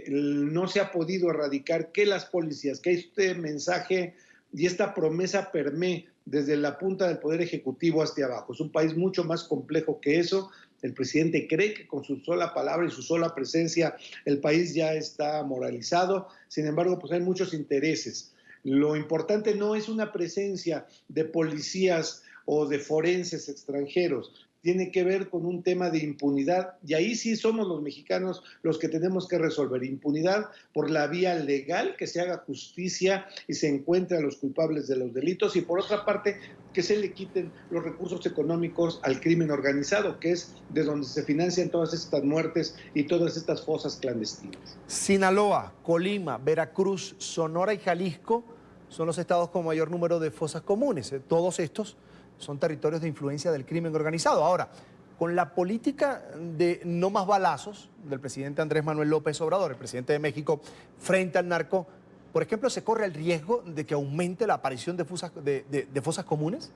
no se ha podido erradicar que las policías, que este mensaje y esta promesa permee desde la punta del Poder Ejecutivo hacia abajo. Es un país mucho más complejo que eso. El presidente cree que con su sola palabra y su sola presencia el país ya está moralizado. Sin embargo, pues hay muchos intereses. Lo importante no es una presencia de policías o de forenses extranjeros. Tiene que ver con un tema de impunidad, y ahí sí somos los mexicanos los que tenemos que resolver. Impunidad por la vía legal, que se haga justicia y se encuentre a los culpables de los delitos, y por otra parte que se le quiten los recursos económicos al crimen organizado, que es de donde se financian todas estas muertes y todas estas fosas clandestinas. Sinaloa, Colima, Veracruz, Sonora y Jalisco son los estados con mayor número de fosas comunes. Todos estos son territorios de influencia del crimen organizado. Ahora, con la política de no más balazos del presidente Andrés Manuel López Obrador, el presidente de México, frente al narco, por ejemplo, ¿se corre el riesgo de que aumente la aparición de fosas comunes?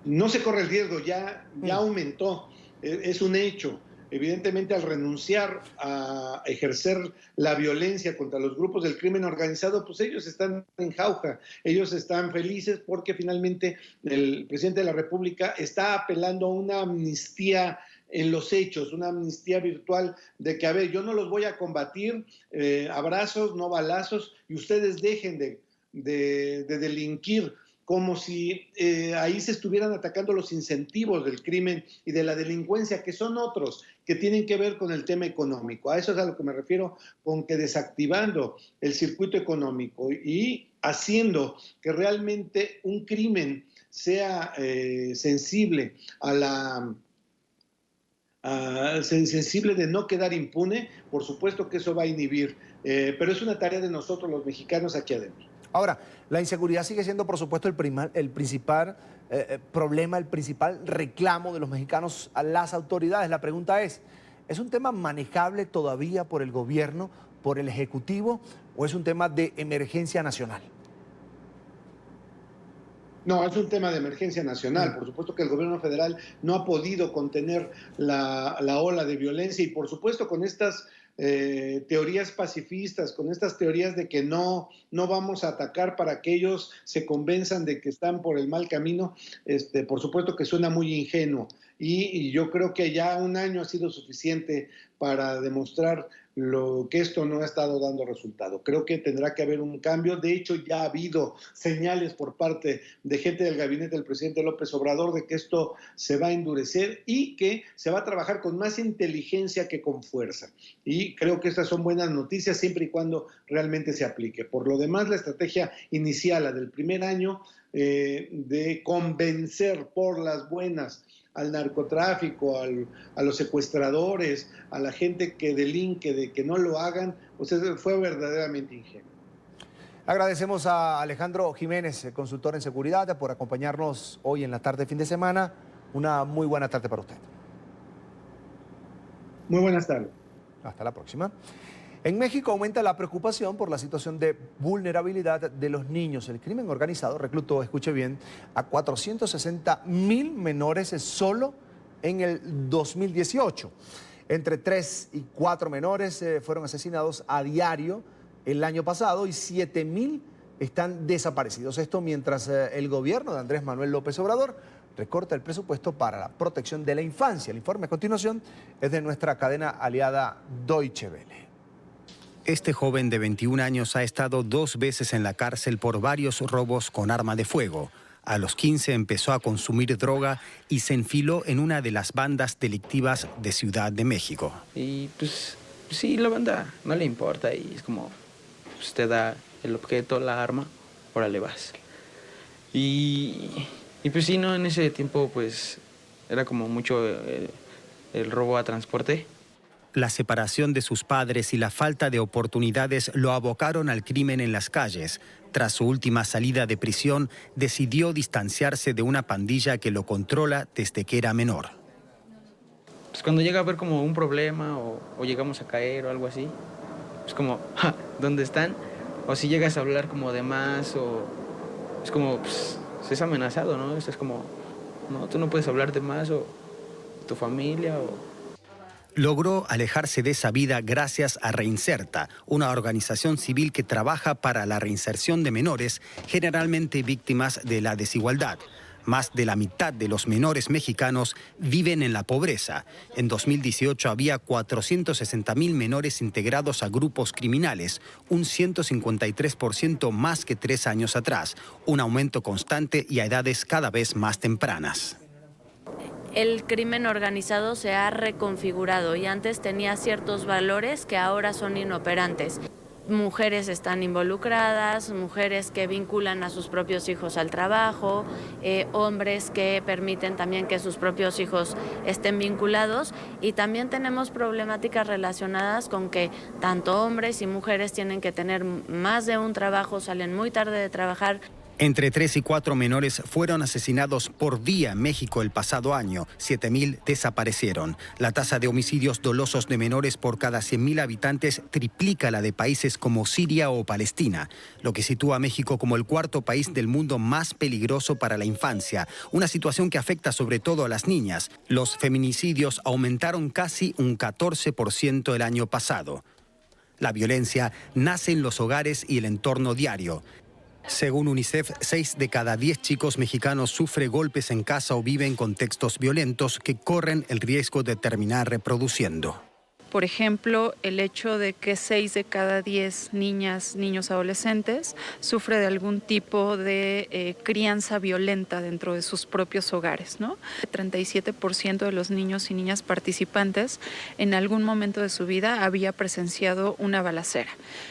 No se corre el riesgo, ya aumentó, es un hecho. Evidentemente, al renunciar a ejercer la violencia contra los grupos del crimen organizado, pues ellos están en jauja, ellos están felices porque finalmente el presidente de la República está apelando a una amnistía en los hechos, una amnistía virtual de que, a ver, yo no los voy a combatir, abrazos, no balazos, y ustedes dejen de delinquir como si ahí se estuvieran atacando los incentivos del crimen y de la delincuencia, que son otros, que tienen que ver con el tema económico. A eso es a lo que me refiero con que desactivando el circuito económico y haciendo que realmente un crimen sea sensible sensible de no quedar impune, por supuesto que eso va a inhibir, pero es una tarea de nosotros los mexicanos aquí adentro. Ahora, la inseguridad sigue siendo, por supuesto, el principal problema, el principal reclamo de los mexicanos a las autoridades. La pregunta ¿es un tema manejable todavía por el gobierno, por el Ejecutivo, o es un tema de emergencia nacional? No, es un tema de emergencia nacional. Por supuesto que el gobierno federal no ha podido contener la ola de violencia y por supuesto con estas teorías pacifistas, con estas teorías de que no vamos a atacar para que ellos se convenzan de que están por el mal camino, por supuesto que suena muy ingenuo. Y yo creo que ya un año ha sido suficiente para demostrar que esto no ha estado dando resultado. Creo que tendrá que haber un cambio. De hecho, ya ha habido señales por parte de gente del gabinete del presidente López Obrador de que esto se va a endurecer y que se va a trabajar con más inteligencia que con fuerza. Y creo que estas son buenas noticias siempre y cuando realmente se aplique. Por lo demás, la estrategia inicial, la del primer año, de convencer por las buenas al narcotráfico, a los secuestradores, a la gente que delinque, de que no lo hagan, pues fue verdaderamente ingenuo. Agradecemos a Alejandro Jiménez, consultor en seguridad, por acompañarnos hoy en la tarde de fin de semana. Una muy buena tarde para usted. Muy buenas tardes. Hasta la próxima. En México aumenta la preocupación por la situación de vulnerabilidad de los niños. El crimen organizado reclutó, escuche bien, a 460,000 menores solo en el 2018. Entre 3 y 4 menores fueron asesinados a diario el año pasado y 7,000 están desaparecidos. Esto mientras el gobierno de Andrés Manuel López Obrador recorta el presupuesto para la protección de la infancia. El informe a continuación es de nuestra cadena aliada Deutsche Welle. Este joven de 21 años ha estado 2 veces en la cárcel por varios robos con arma de fuego. A los 15 empezó a consumir droga y se enfiló en una de las bandas delictivas de Ciudad de México. Y pues sí, la banda no le importa y es como, pues te da el objeto, la arma, órale vas. Y pues sí, no, en ese tiempo pues era como mucho el robo a transporte. La separación de sus padres y la falta de oportunidades lo abocaron al crimen en las calles. Tras su última salida de prisión, decidió distanciarse de una pandilla que lo controla desde que era menor. Pues cuando llega a haber como un problema o llegamos a caer o algo así, es como, ¡ja! ¿Dónde están? O si llegas a hablar como de más o es como, pues, es amenazado, ¿no? Es como, no, tú no puedes hablar de más o tu familia o... Logró alejarse de esa vida gracias a Reinserta, una organización civil que trabaja para la reinserción de menores, generalmente víctimas de la desigualdad. Más de la mitad de los menores mexicanos viven en la pobreza. En 2018 había 460,000 menores integrados a grupos criminales, un 153% más que 3 años atrás, un aumento constante y a edades cada vez más tempranas. El crimen organizado se ha reconfigurado y antes tenía ciertos valores que ahora son inoperantes. Mujeres están involucradas, mujeres que vinculan a sus propios hijos al trabajo, hombres que permiten también que sus propios hijos estén vinculados y también tenemos problemáticas relacionadas con que tanto hombres y mujeres tienen que tener más de un trabajo, salen muy tarde de trabajar. Entre 3 y 4 menores fueron asesinados por día en México el pasado año. 7,000 desaparecieron. La tasa de homicidios dolosos de menores por cada 100,000 habitantes triplica la de países como Siria o Palestina, lo que sitúa a México como el 4º país del mundo más peligroso para la infancia, una situación que afecta sobre todo a las niñas. Los feminicidios aumentaron casi un 14% el año pasado. La violencia nace en los hogares y el entorno diario. Según UNICEF, 6 de cada 10 chicos mexicanos sufren golpes en casa o viven en contextos violentos que corren el riesgo de terminar reproduciendo. Por ejemplo, el hecho de que 6 de cada 10 niñas, niños, adolescentes sufre de algún tipo de crianza violenta dentro de sus propios hogares, ¿no? El 37% de los niños y niñas participantes en algún momento de su vida había presenciado una balacera.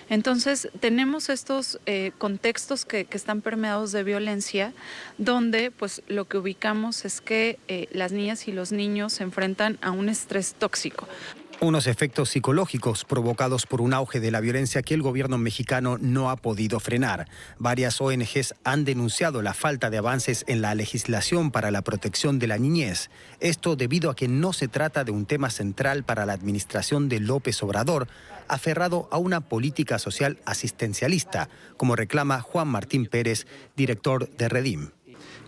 Entonces, tenemos estos contextos que están permeados de violencia, donde pues lo que ubicamos es que las niñas y los niños se enfrentan a un estrés tóxico. Unos efectos psicológicos provocados por un auge de la violencia que el gobierno mexicano no ha podido frenar. Varias ONGs han denunciado la falta de avances en la legislación para la protección de la niñez. Esto debido a que no se trata de un tema central para la administración de López Obrador, aferrado a una política social asistencialista, como reclama Juan Martín Pérez, director de Redim.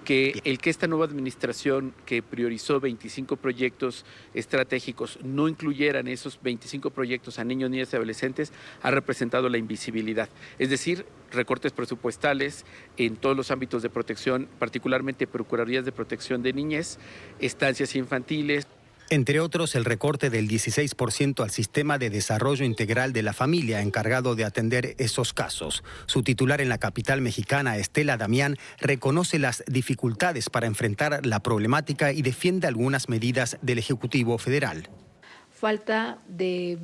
Que esta nueva administración, que priorizó 25 proyectos estratégicos, no incluyeran esos 25 proyectos a niños, niñas y adolescentes, ha representado la invisibilidad. Es decir, recortes presupuestales en todos los ámbitos de protección, particularmente procuradurías de protección de niñez, estancias infantiles. Entre otros, el recorte del 16% al Sistema de Desarrollo Integral de la Familia, encargado de atender esos casos. Su titular en la capital mexicana, Estela Damián, reconoce las dificultades para enfrentar la problemática y defiende algunas medidas del Ejecutivo Federal. Falta de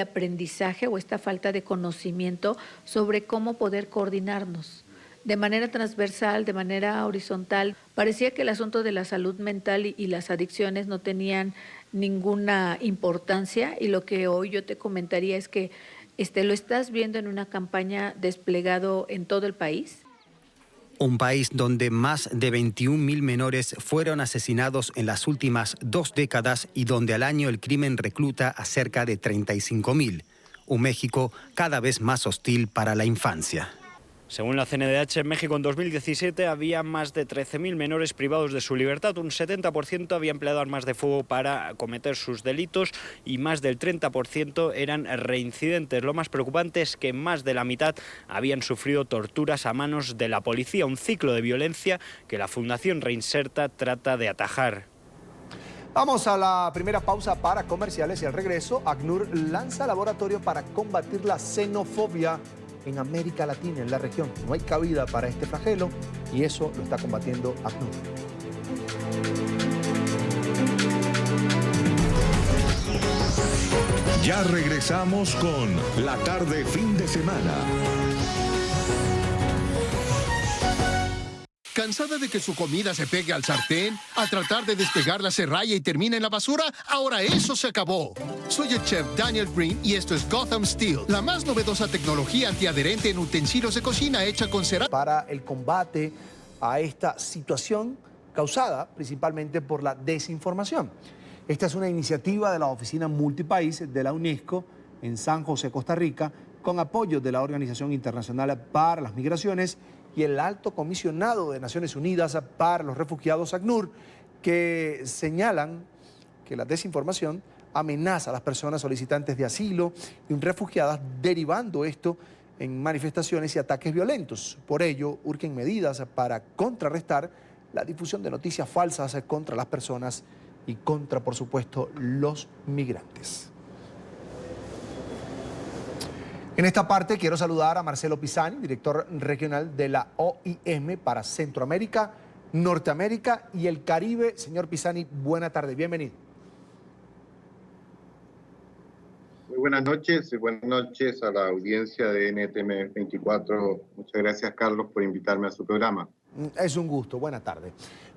aprendizaje o esta falta de conocimiento sobre cómo poder coordinarnos de manera transversal, de manera horizontal. Parecía que el asunto de la salud mental y las adicciones no tenían ninguna importancia, y lo que hoy yo te comentaría es que lo estás viendo en una campaña desplegado en todo el país. Un país donde más de 21.000 menores fueron asesinados en las últimas 2 décadas y donde al año el crimen recluta a cerca de 35.000. Un México cada vez más hostil para la infancia. Según la CNDH, en México en 2017 había más de 13.000 menores privados de su libertad. Un 70% había empleado armas de fuego para cometer sus delitos y más del 30% eran reincidentes. Lo más preocupante es que más de la mitad habían sufrido torturas a manos de la policía, un ciclo de violencia que la Fundación Reinserta trata de atajar. Vamos a la primera pausa para comerciales y al regreso, ACNUR lanza laboratorio para combatir la xenofobia en América Latina, en la región. No hay cabida para este flagelo y eso lo está combatiendo ACNUR. Ya regresamos con La Tarde Fin de Semana. ¿Cansada de que su comida se pegue al sartén? ¿A tratar de despegarla se raya y termina en la basura? Ahora eso se acabó. Soy el chef Daniel Green y esto es Gotham Steel, la más novedosa tecnología antiadherente en utensilios de cocina hecha con cerámica. Para el combate a esta situación causada principalmente por la desinformación. Esta es una iniciativa de la Oficina Multipaís de la UNESCO en San José, Costa Rica, con apoyo de la Organización Internacional para las Migraciones y el Alto Comisionado de Naciones Unidas para los Refugiados, ACNUR, que señalan que la desinformación amenaza a las personas solicitantes de asilo y refugiadas, derivando esto en manifestaciones y ataques violentos. Por ello, urgen medidas para contrarrestar la difusión de noticias falsas contra las personas y contra, por supuesto, los migrantes. En esta parte quiero saludar a Marcelo Pisani, director regional de la OIM para Centroamérica, Norteamérica y el Caribe. Señor Pisani, buena tarde, bienvenido. Muy buenas noches y buenas noches a la audiencia de NTM 24. Muchas gracias, Carlos, por invitarme a su programa. Es un gusto, buena tarde.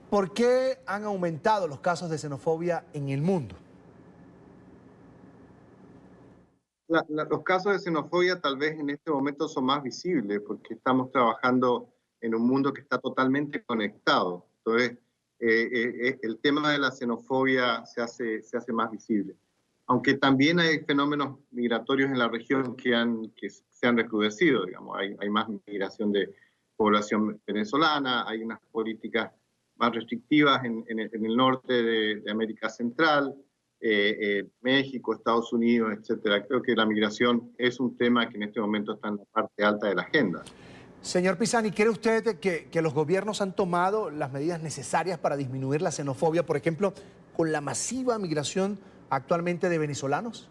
¿Por qué han aumentado los casos de xenofobia en el mundo? Los casos de xenofobia tal vez en este momento son más visibles porque estamos trabajando en un mundo que está totalmente conectado. Entonces, el tema de la xenofobia se hace más visible. Aunque también hay fenómenos migratorios en la región que se han recrudecido, digamos. Hay más migración de población venezolana, hay unas políticas más restrictivas en el norte de América Central, México, Estados Unidos, etcétera. Creo que la migración es un tema que en este momento está en la parte alta de la agenda. Señor Pisani, ¿cree usted que los gobiernos han tomado las medidas necesarias para disminuir la xenofobia, por ejemplo, con la masiva migración actualmente de venezolanos?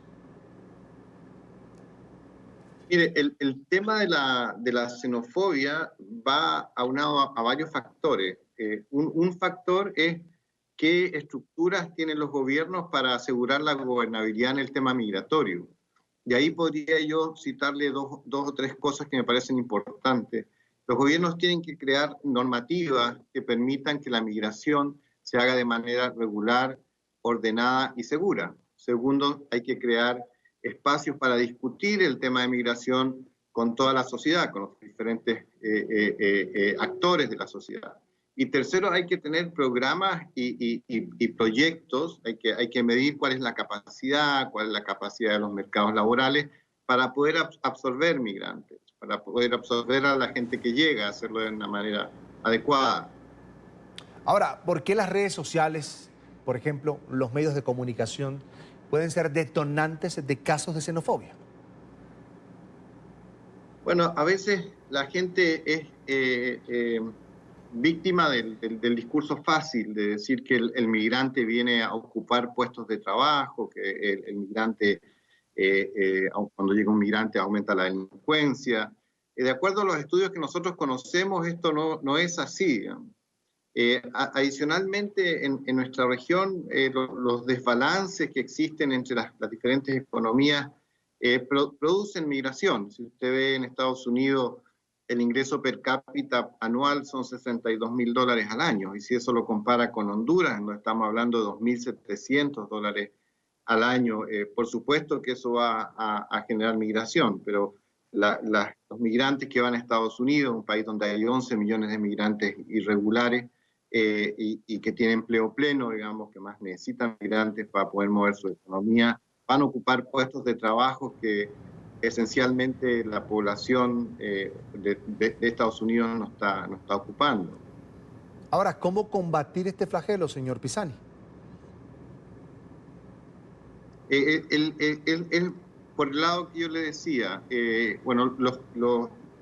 Mire, el tema de la xenofobia va aunado a varios factores. Un factor es qué estructuras tienen los gobiernos para asegurar la gobernabilidad en el tema migratorio. Y ahí podría yo citarle dos o tres cosas que me parecen importantes. Los gobiernos tienen que crear normativas que permitan que la migración se haga de manera regular, ordenada y segura. Segundo, hay que crear espacios para discutir el tema de migración con toda la sociedad, con los diferentes actores de la sociedad. Y tercero, hay que tener programas y proyectos, hay que medir cuál es la capacidad de los mercados laborales para poder absorber migrantes, para poder absorber a la gente que llega, hacerlo de una manera adecuada. Ahora, ¿por qué las redes sociales, por ejemplo, los medios de comunicación, pueden ser detonantes de casos de xenofobia? Bueno, a veces la gente es víctima del discurso fácil de decir que el migrante viene a ocupar puestos de trabajo, que el migrante, cuando llega un migrante aumenta la delincuencia. De acuerdo a los estudios que nosotros conocemos, esto no es así. Adicionalmente, en nuestra región, los desbalances que existen entre las diferentes economías producen migración. Si usted ve en Estados Unidos, el ingreso per cápita anual son $62.000 al año, y si eso lo compara con Honduras, no estamos hablando de $2.700 al año, por supuesto que eso va a generar migración, pero los migrantes que van a Estados Unidos, un país donde hay 11 millones de migrantes irregulares, y que tienen empleo pleno, digamos, que más necesitan migrantes para poder mover su economía, van a ocupar puestos de trabajo que esencialmente la población de Estados Unidos no está ocupando. Ahora, ¿cómo combatir este flagelo, señor Pisani? Por el lado que yo le decía, bueno,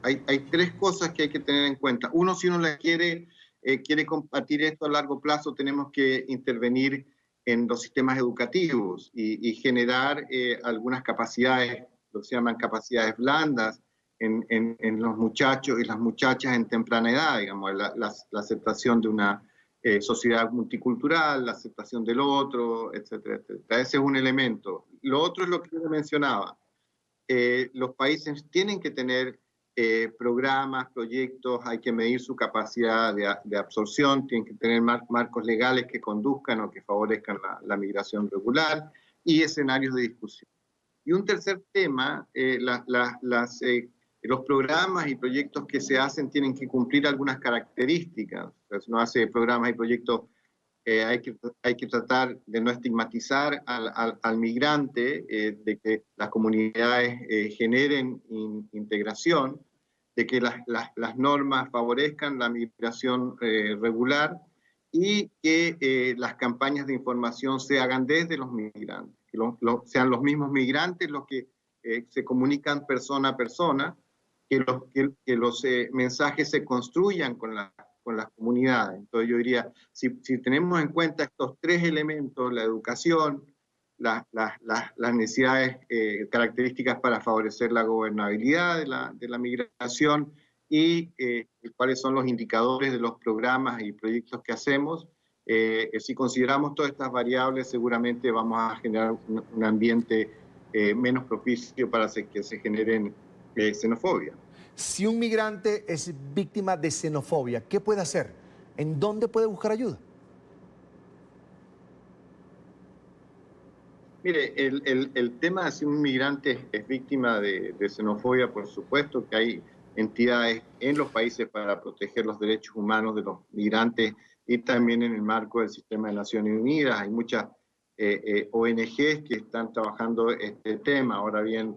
hay tres cosas que hay que tener en cuenta. Uno, si uno quiere combatir esto a largo plazo, tenemos que intervenir en los sistemas educativos y generar algunas capacidades, lo que se llaman capacidades blandas, en los muchachos y las muchachas en temprana edad, digamos, la aceptación de una sociedad multicultural, la aceptación del otro, etcétera, etcétera. Ese es un elemento. Lo otro es lo que yo mencionaba. Los países tienen que tener programas, proyectos, hay que medir su capacidad de absorción, tienen que tener marcos legales que conduzcan o que favorezcan la migración regular y escenarios de discusión. Y un tercer tema, los programas y proyectos que se hacen tienen que cumplir algunas características. Entonces, uno hace programas y proyectos, hay que tratar de no estigmatizar al migrante, de que las comunidades generen integración, de que las normas favorezcan la migración regular y que las campañas de información se hagan desde los migrantes, que sean los mismos migrantes los que se comunican persona a persona, que los mensajes se construyan con las comunidades. Entonces yo diría, si tenemos en cuenta estos tres elementos, la educación, las necesidades, características para favorecer la gobernabilidad de la migración y cuáles son los indicadores de los programas y proyectos que hacemos, si consideramos todas estas variables, seguramente vamos a generar un ambiente menos propicio para que se generen xenofobia. Si un migrante es víctima de xenofobia, ¿qué puede hacer? ¿En dónde puede buscar ayuda? Mire, el tema de si un migrante es víctima de xenofobia, por supuesto que hay entidades en los países para proteger los derechos humanos de los migrantes y también en el marco del sistema de Naciones Unidas. Hay muchas ONGs que están trabajando este tema. Ahora bien,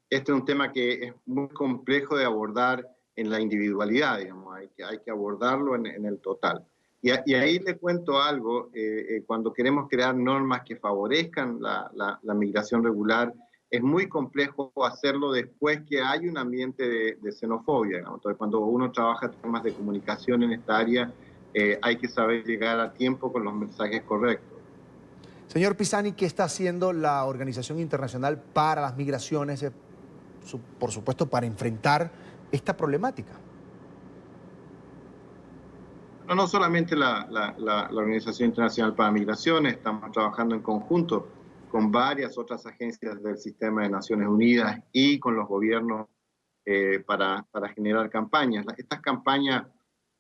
este es un tema que es muy complejo de abordar en la individualidad, digamos, hay que abordarlo en el total. Y ahí le cuento algo, cuando queremos crear normas que favorezcan la migración regular, es muy complejo hacerlo después que hay un ambiente de xenofobia, digamos. Entonces, cuando uno trabaja temas de comunicación en esta área, hay que saber llegar a tiempo con los mensajes correctos. Señor Pisani, ¿qué está haciendo la Organización Internacional para las Migraciones, por supuesto, para enfrentar esta problemática? No solamente la Organización Internacional para Migraciones, estamos trabajando en conjunto con varias otras agencias del sistema de Naciones Unidas y con los gobiernos para generar campañas. Estas campañas,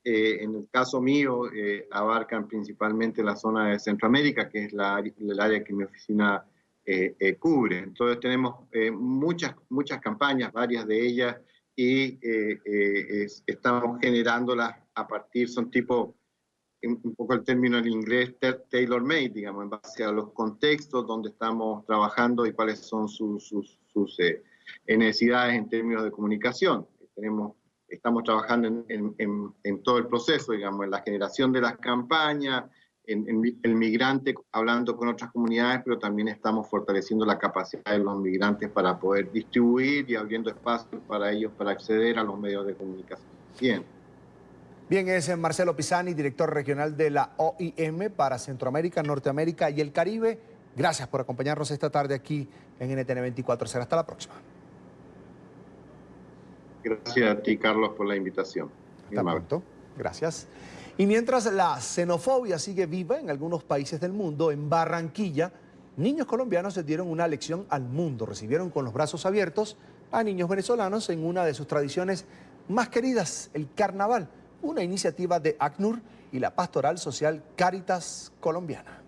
en el caso mío, abarcan principalmente la zona de Centroamérica, que es el área que mi oficina cubre. Entonces tenemos muchas campañas, varias de ellas, y estamos generándolas a partir, son tipo, un poco el término en inglés, tailor-made, digamos, en base a los contextos donde estamos trabajando y cuáles son sus necesidades en términos de comunicación. Estamos trabajando en todo el proceso, digamos, en la generación de las campañas, en el migrante hablando con otras comunidades, pero también estamos fortaleciendo la capacidad de los migrantes para poder distribuir y abriendo espacios para ellos para acceder a los medios de comunicación. Bien, es Marcelo Pisani, director regional de la OIM para Centroamérica, Norteamérica y el Caribe. Gracias por acompañarnos esta tarde aquí en NTN 24. Será hasta la próxima. Gracias a ti, Carlos, por la invitación. Hasta pronto. Gracias. Y mientras la xenofobia sigue viva en algunos países del mundo, en Barranquilla, niños colombianos les dieron una lección al mundo. Recibieron con los brazos abiertos a niños venezolanos en una de sus tradiciones más queridas, el carnaval, una iniciativa de ACNUR y la Pastoral Social Cáritas Colombiana.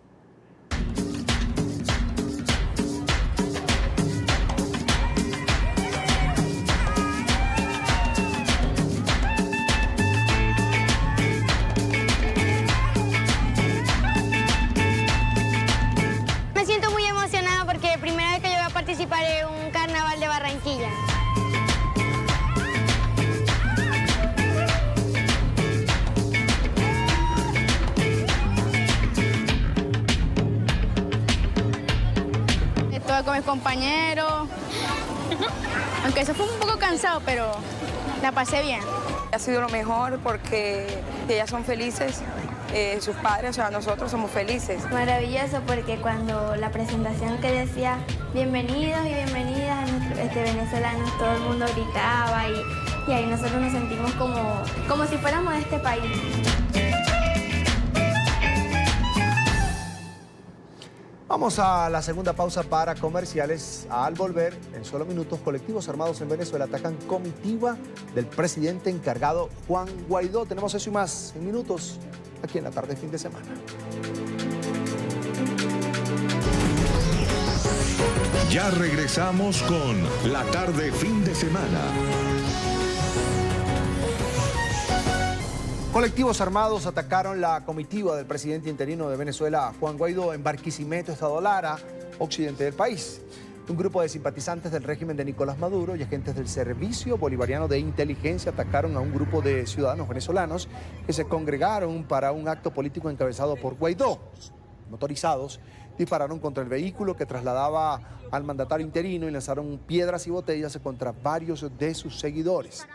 Me siento muy emocionada porque primera vez que yo voy a participar en un carnaval de Barranquilla. Estuve con mis compañeros, aunque eso fue un poco cansado, pero la pasé bien. Ha sido lo mejor porque ellas son felices, sus padres, o sea, nosotros somos felices. Maravilloso porque cuando la presentación que decía bienvenidos y bienvenidas venezolanos, todo el mundo gritaba y ahí nosotros nos sentimos como si fuéramos de este país. Vamos a la segunda pausa para comerciales. Al volver, en solo minutos, colectivos armados en Venezuela atacan comitiva del presidente encargado Juan Guaidó. Tenemos eso y más en minutos, aquí en la tarde fin de semana. Ya regresamos con la tarde fin de semana. Colectivos armados atacaron la comitiva del presidente interino de Venezuela, Juan Guaidó, en Barquisimeto, Estado Lara, occidente del país. Un grupo de simpatizantes del régimen de Nicolás Maduro y agentes del Servicio Bolivariano de Inteligencia atacaron a un grupo de ciudadanos venezolanos que se congregaron para un acto político encabezado por Guaidó. Motorizados dispararon contra el vehículo que trasladaba al mandatario interino y lanzaron piedras y botellas contra varios de sus seguidores.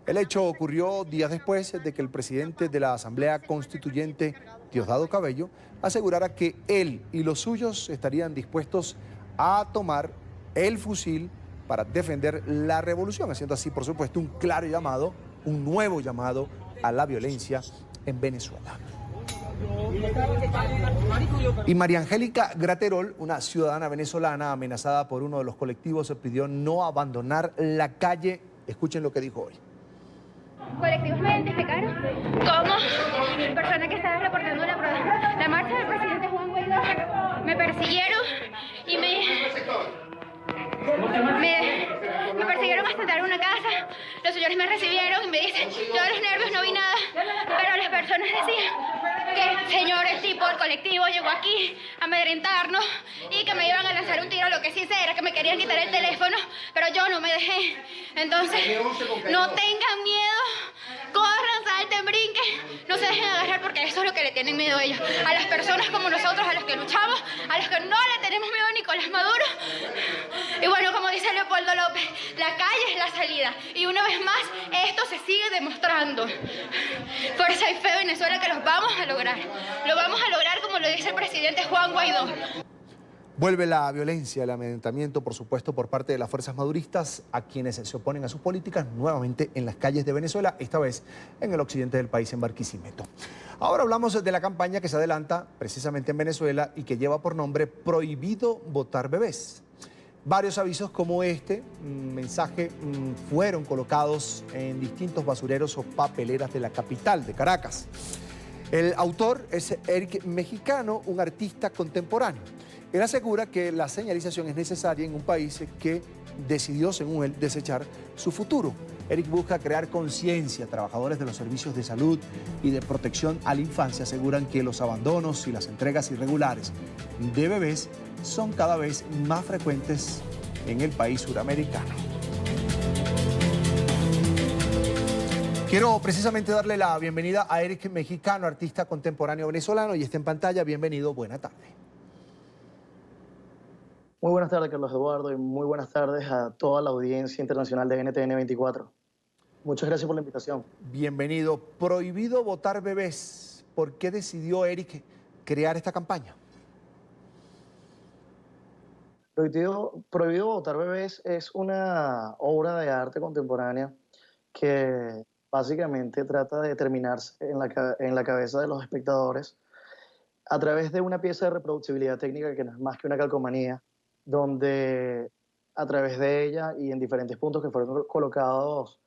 El hecho ocurrió días después de que el presidente de la Asamblea Constituyente, Diosdado Cabello, asegurara que él y los suyos estarían dispuestos a tomar el fusil para defender la revolución, haciendo así, por supuesto, un claro llamado, un nuevo llamado a la violencia en Venezuela. Y María Angélica Graterol, una ciudadana venezolana amenazada por uno de los colectivos, se pidió no abandonar la calle. Escuchen lo que dijo hoy. Colectivos me identificaron como persona que estaba reportando la marcha del presidente Juan Guaidó. Me persiguieron y me persiguieron hasta entrar a una casa. Los señores me recibieron y me dicen, yo de los nervios no vi nada, pero las personas decían que señor, el tipo del colectivo llegó aquí a amedrentarnos y que me iban a lanzar un tiro. Lo que sí sé era que me querían quitar el teléfono, pero yo no me dejé. Entonces, no tengan miedo, corran, salten, brinquen, no se dejen agarrar porque eso es lo que le tienen miedo a ellos. A las personas como nosotros, a los que luchamos, a los que no le tenemos miedo a Nicolás Maduro. Y bueno, como dice Leopoldo López, la calle es la salida. Y una vez más, esto se sigue demostrando. Fuerza y fe, Venezuela, que los vamos a lograr. Lo vamos a lograr como lo dice el presidente Juan Guaidó. Vuelve la violencia, el amedrentamiento, por supuesto, por parte de las fuerzas maduristas a quienes se oponen a sus políticas nuevamente en las calles de Venezuela, esta vez en el occidente del país, en Barquisimeto. Ahora hablamos de la campaña que se adelanta precisamente en Venezuela y que lleva por nombre Prohibido Botar Bebés. Varios avisos como este mensaje fueron colocados en distintos basureros o papeleras de la capital de Caracas. El autor es Eric Mexicano, un artista contemporáneo. Él asegura que la señalización es necesaria en un país que decidió, según él, desechar su futuro. Eric busca crear conciencia. Trabajadores de los servicios de salud y de protección a la infancia aseguran que los abandonos y las entregas irregulares de bebés son cada vez más frecuentes en el país suramericano. Quiero precisamente darle la bienvenida a Eric Mexicano, artista contemporáneo venezolano, y está en pantalla. Bienvenido, buena tarde. Muy buenas tardes, Carlos Eduardo, y muy buenas tardes a toda la audiencia internacional de NTN 24. Muchas gracias por la invitación. Bienvenido. Prohibido botar bebés. ¿Por qué decidió Eric crear esta campaña? Prohibido botar bebés es una obra de arte contemporánea que básicamente trata de determinarse en la cabeza de los espectadores a través de una pieza de reproducibilidad técnica que no es más que una calcomanía, donde a través de ella y en diferentes puntos que fueron colocados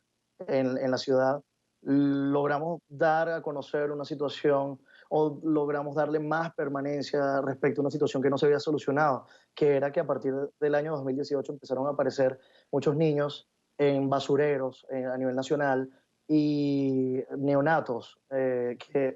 en la ciudad, logramos dar a conocer una situación o logramos darle más permanencia respecto a una situación que no se había solucionado, que era que a partir del año 2018 empezaron a aparecer muchos niños en basureros a nivel nacional y neonatos,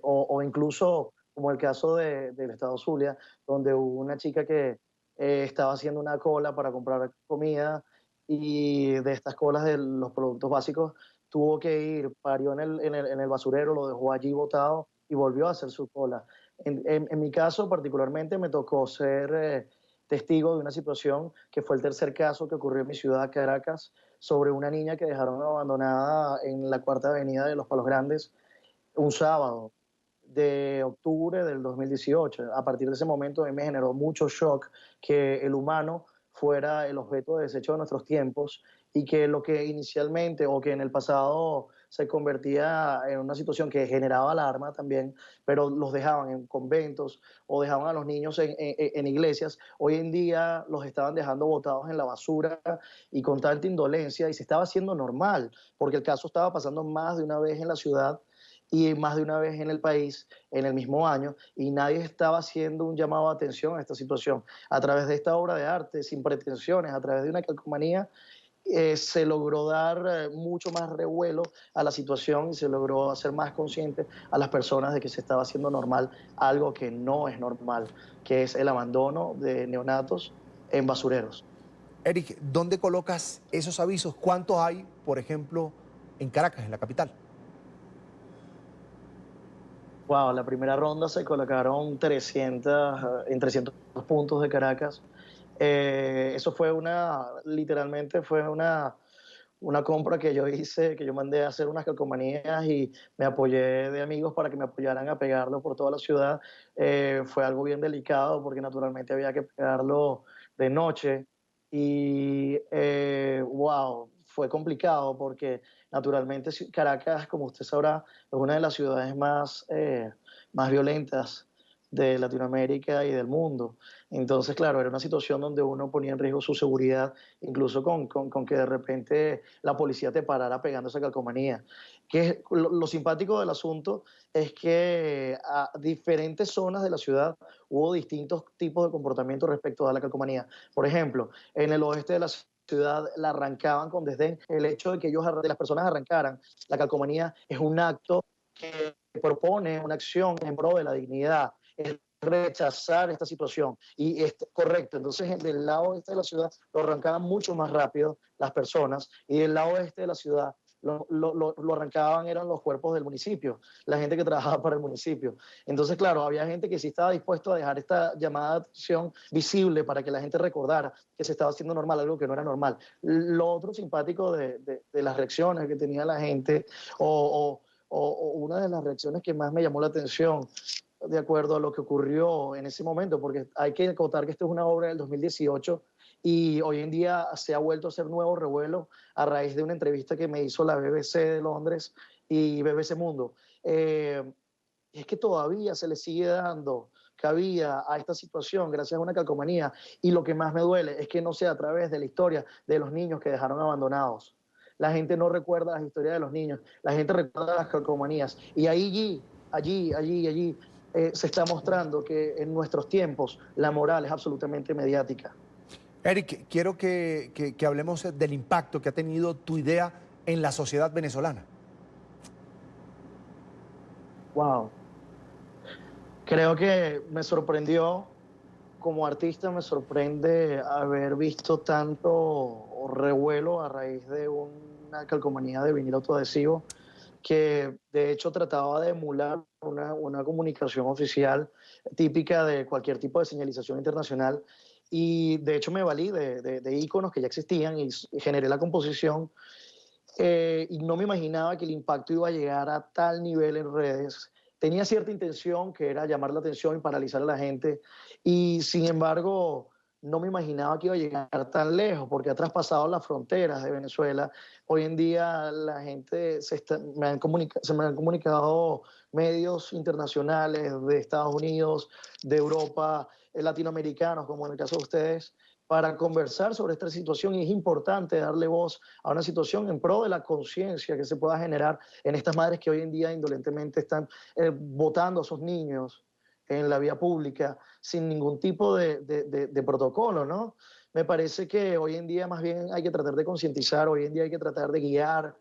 o incluso como el caso del estado Zulia, donde hubo una chica que estaba haciendo una cola para comprar comida y de estas colas de los productos básicos tuvo que ir, parió en el basurero, lo dejó allí botado y volvió a hacer su cola. En mi caso particularmente me tocó ser testigo de una situación que fue el tercer caso que ocurrió en mi ciudad, Caracas, sobre una niña que dejaron abandonada en la Cuarta Avenida de Los Palos Grandes un sábado de octubre del 2018. A partir de ese momento a mí me generó mucho shock que el humano fuera el objeto de desecho de nuestros tiempos y que lo que inicialmente o que en el pasado se convertía en una situación que generaba alarma también, pero los dejaban en conventos o dejaban a los niños en iglesias, hoy en día los estaban dejando botados en la basura y con tanta indolencia, y se estaba haciendo normal, porque el caso estaba pasando más de una vez en la ciudad y más de una vez en el país en el mismo año, y nadie estaba haciendo un llamado de atención a esta situación. A través de esta obra de arte, sin pretensiones, a través de una calcomanía, se logró dar mucho más revuelo a la situación y se logró hacer más consciente a las personas de que se estaba haciendo normal algo que no es normal, que es el abandono de neonatos en basureros. Eric, ¿dónde colocas esos avisos? ¿Cuántos hay, por ejemplo, en Caracas, en la capital? Wow, la primera ronda se colocaron en 300 puntos de Caracas. Eso fue literalmente fue una compra que yo hice, que yo mandé a hacer unas calcomanías y me apoyé de amigos para que me apoyaran a pegarlo por toda la ciudad. Fue algo bien delicado porque naturalmente había que pegarlo de noche y wow, fue complicado porque naturalmente Caracas, como usted sabrá, es una de las ciudades más violentas de Latinoamérica y del mundo. Entonces, claro, era una situación donde uno ponía en riesgo su seguridad, incluso con que de repente la policía te parara pegando esa calcomanía. Que lo simpático del asunto es que a diferentes zonas de la ciudad hubo distintos tipos de comportamiento respecto a la calcomanía. Por ejemplo, en el oeste de la ciudad la arrancaban con desdén. El hecho de que las personas arrancaran la calcomanía es un acto que propone una acción en pro de la dignidad, es rechazar esta situación. Y es correcto, entonces del lado este de la ciudad lo arrancaban mucho más rápido las personas, y del lado este de la ciudad lo arrancaban eran los cuerpos del municipio, la gente que trabajaba para el municipio. Entonces, claro, había gente que sí estaba dispuesto a dejar esta llamada de atención visible para que la gente recordara que se estaba haciendo normal, algo que no era normal. Lo otro simpático de las reacciones que tenía la gente, o una de las reacciones que más me llamó la atención, de acuerdo a lo que ocurrió en ese momento, porque hay que acotar que esto es una obra del 2018 y hoy en día se ha vuelto a hacer nuevo revuelo a raíz de una entrevista que me hizo la BBC de Londres y BBC Mundo. Es que todavía se le sigue dando cabida a esta situación gracias a una calcomanía, y lo que más me duele es que no sea a través de la historia de los niños que dejaron abandonados. La gente no recuerda las historias de los niños, la gente recuerda las calcomanías, y allí se está mostrando que en nuestros tiempos la moral es absolutamente mediática. Eric, quiero que hablemos del impacto que ha tenido tu idea en la sociedad venezolana. Wow. Creo que me sorprendió, como artista me sorprende haber visto tanto revuelo a raíz de una calcomanía de vinilo autoadhesivo que de hecho trataba de emular una comunicación oficial típica de cualquier tipo de señalización internacional, y de hecho me valí de íconos que ya existían y generé la composición, y no me imaginaba que el impacto iba a llegar a tal nivel en redes. Tenía cierta intención, que era llamar la atención y paralizar a la gente, y sin embargo no me imaginaba que iba a llegar tan lejos, porque ha traspasado las fronteras de Venezuela. Hoy en día la gente se me han comunicado medios internacionales de Estados Unidos, de Europa, latinoamericanos, como en el caso de ustedes, para conversar sobre esta situación, y es importante darle voz a una situación en pro de la conciencia que se pueda generar en estas madres que hoy en día indolentemente están botando a sus niños en la vía pública sin ningún tipo de protocolo, ¿no? Me parece que hoy en día más bien hay que tratar de concientizar, hoy en día hay que tratar de guiar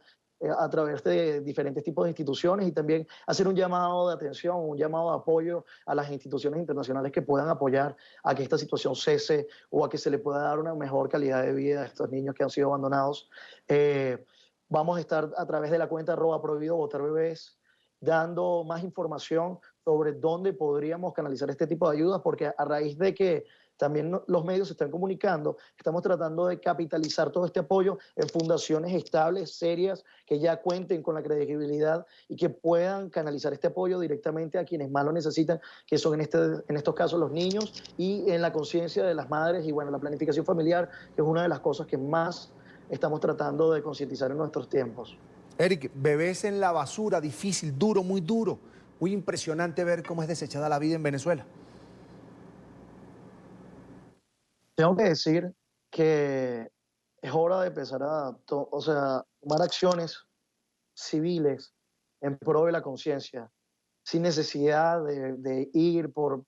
a través de diferentes tipos de instituciones, y también hacer un llamado de atención, un llamado de apoyo a las instituciones internacionales que puedan apoyar a que esta situación cese, o a que se le pueda dar una mejor calidad de vida a estos niños que han sido abandonados. Vamos a estar a través de la cuenta @prohibidoboterbebés dando más información sobre dónde podríamos canalizar este tipo de ayudas, porque a raíz de que también los medios se están comunicando, estamos tratando de capitalizar todo este apoyo en fundaciones estables, serias, que ya cuenten con la credibilidad y que puedan canalizar este apoyo directamente a quienes más lo necesitan, que son en estos casos los niños, y en la conciencia de las madres, y bueno, la planificación familiar, que es una de las cosas que más estamos tratando de concientizar en nuestros tiempos. Eric, bebés en la basura, difícil, duro, muy impresionante ver cómo es desechada la vida en Venezuela. Tengo que decir que es hora de empezar a tomar acciones civiles en pro de la conciencia, sin necesidad de ir por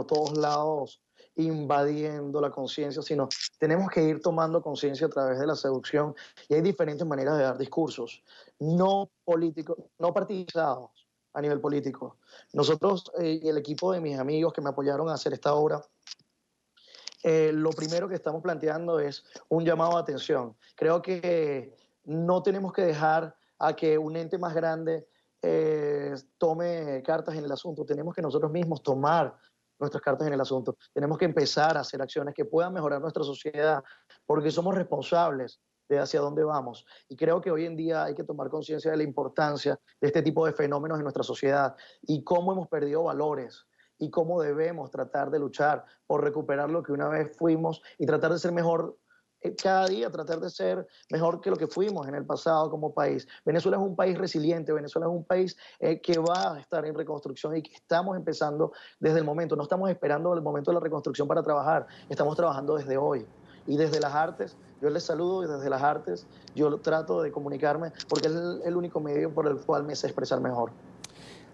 todos lados invadiendo la conciencia, sino tenemos que ir tomando conciencia a través de la seducción, y hay diferentes maneras de dar discursos, no políticos, no partidizados a nivel político. Nosotros y el equipo de mis amigos que me apoyaron a hacer esta obra, lo primero que estamos planteando es un llamado de atención. Creo que no tenemos que dejar a que un ente más grande tome cartas en el asunto. Tenemos que nosotros mismos tomar nuestras cartas en el asunto. Tenemos que empezar a hacer acciones que puedan mejorar nuestra sociedad, porque somos responsables de hacia dónde vamos. Y creo que hoy en día hay que tomar conciencia de la importancia de este tipo de fenómenos en nuestra sociedad, y cómo hemos perdido valores, y cómo debemos tratar de luchar por recuperar lo que una vez fuimos, y tratar de ser mejor cada día, tratar de ser mejor que lo que fuimos en el pasado como país. Venezuela es un país resiliente, Venezuela es un país que va a estar en reconstrucción, y que estamos empezando desde el momento. No estamos esperando el momento de la reconstrucción para trabajar, estamos trabajando desde hoy. Y desde las artes, yo les saludo, y desde las artes yo trato de comunicarme, porque es el único medio por el cual me sé expresar mejor.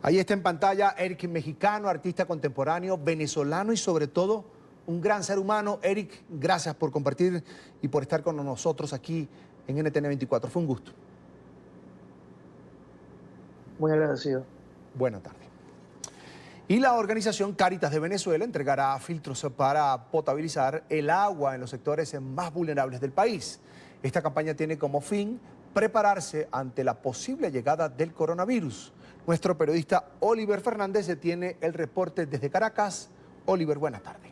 Ahí está en pantalla Eric, mexicano, artista contemporáneo, venezolano y sobre todo un gran ser humano. Eric, gracias por compartir y por estar con nosotros aquí en NTN 24. Fue un gusto. Muy agradecido. Buena tarde. Y la organización Cáritas de Venezuela entregará filtros para potabilizar el agua en los sectores más vulnerables del país. Esta campaña tiene como fin prepararse ante la posible llegada del coronavirus. Nuestro periodista Oliver Fernández tiene el reporte desde Caracas. Oliver, buenas tardes.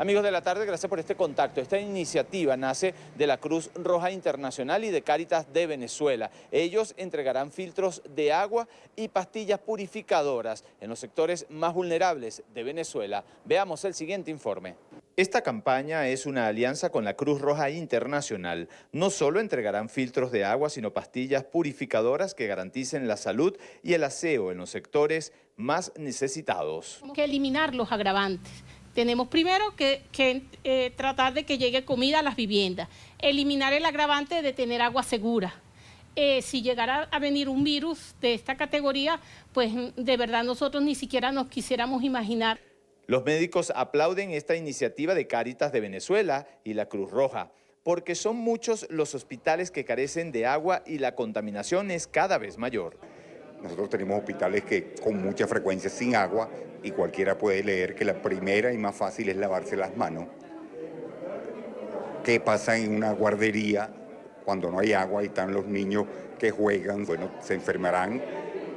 Amigos de la tarde, gracias por este contacto. Esta iniciativa nace de la Cruz Roja Internacional y de Cáritas de Venezuela. Ellos entregarán filtros de agua y pastillas purificadoras en los sectores más vulnerables de Venezuela. Veamos el siguiente informe. Esta campaña es una alianza con la Cruz Roja Internacional. No solo entregarán filtros de agua, sino pastillas purificadoras que garanticen la salud y el aseo en los sectores más necesitados. Tenemos que eliminar los agravantes. Tenemos primero que tratar de que llegue comida a las viviendas, eliminar el agravante de tener agua segura. Si llegara a venir un virus de esta categoría, pues de verdad nosotros ni siquiera nos quisiéramos imaginar. Los médicos aplauden esta iniciativa de Cáritas de Venezuela y la Cruz Roja, porque son muchos los hospitales que carecen de agua y la contaminación es cada vez mayor. Nosotros tenemos hospitales que con mucha frecuencia sin agua y cualquiera puede leer que la primera y más fácil es lavarse las manos. ¿Qué pasa en una guardería cuando no hay agua y están los niños que juegan? Bueno, se enfermarán.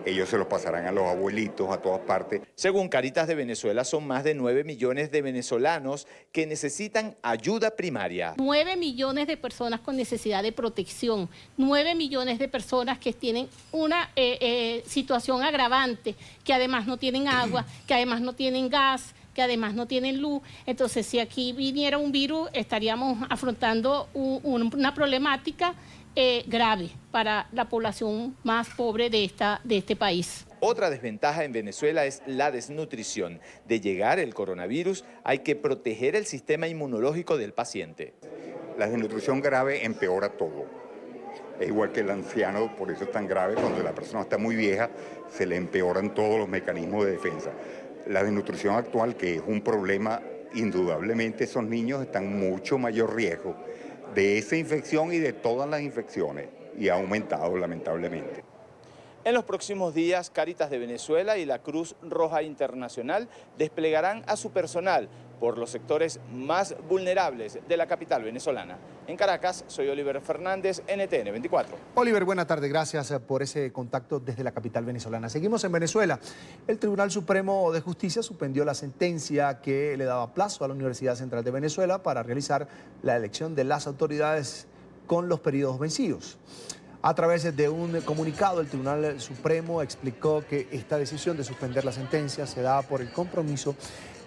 Ellos se los pasarán a los abuelitos, a todas partes. Según Cáritas de Venezuela, son más de 9 millones de venezolanos que necesitan ayuda primaria. 9 millones de personas con necesidad de protección, 9 millones de personas que tienen una situación agravante, que además no tienen agua, que además no tienen gas, que además no tienen luz. Entonces, si aquí viniera un virus, estaríamos afrontando una problemática grave para la población más pobre de este país. Otra desventaja en Venezuela es la desnutrición. De llegar el coronavirus, hay que proteger el sistema inmunológico del paciente. La desnutrición grave empeora todo. Es igual que el anciano, por eso es tan grave. Cuando la persona está muy vieja, se le empeoran todos los mecanismos de defensa. La desnutrición actual, que es un problema, indudablemente esos niños están en mucho mayor riesgo de esa infección y de todas las infecciones, y ha aumentado lamentablemente. En los próximos días, Cáritas de Venezuela y la Cruz Roja Internacional desplegarán a su personal por los sectores más vulnerables de la capital venezolana. En Caracas, soy Oliver Fernández, NTN 24. Oliver, buena tarde. Gracias por ese contacto desde la capital venezolana. Seguimos en Venezuela. El Tribunal Supremo de Justicia suspendió la sentencia que le daba plazo a la Universidad Central de Venezuela para realizar la elección de las autoridades con los periodos vencidos. A través de un comunicado, el Tribunal Supremo explicó que esta decisión de suspender la sentencia se da por el compromiso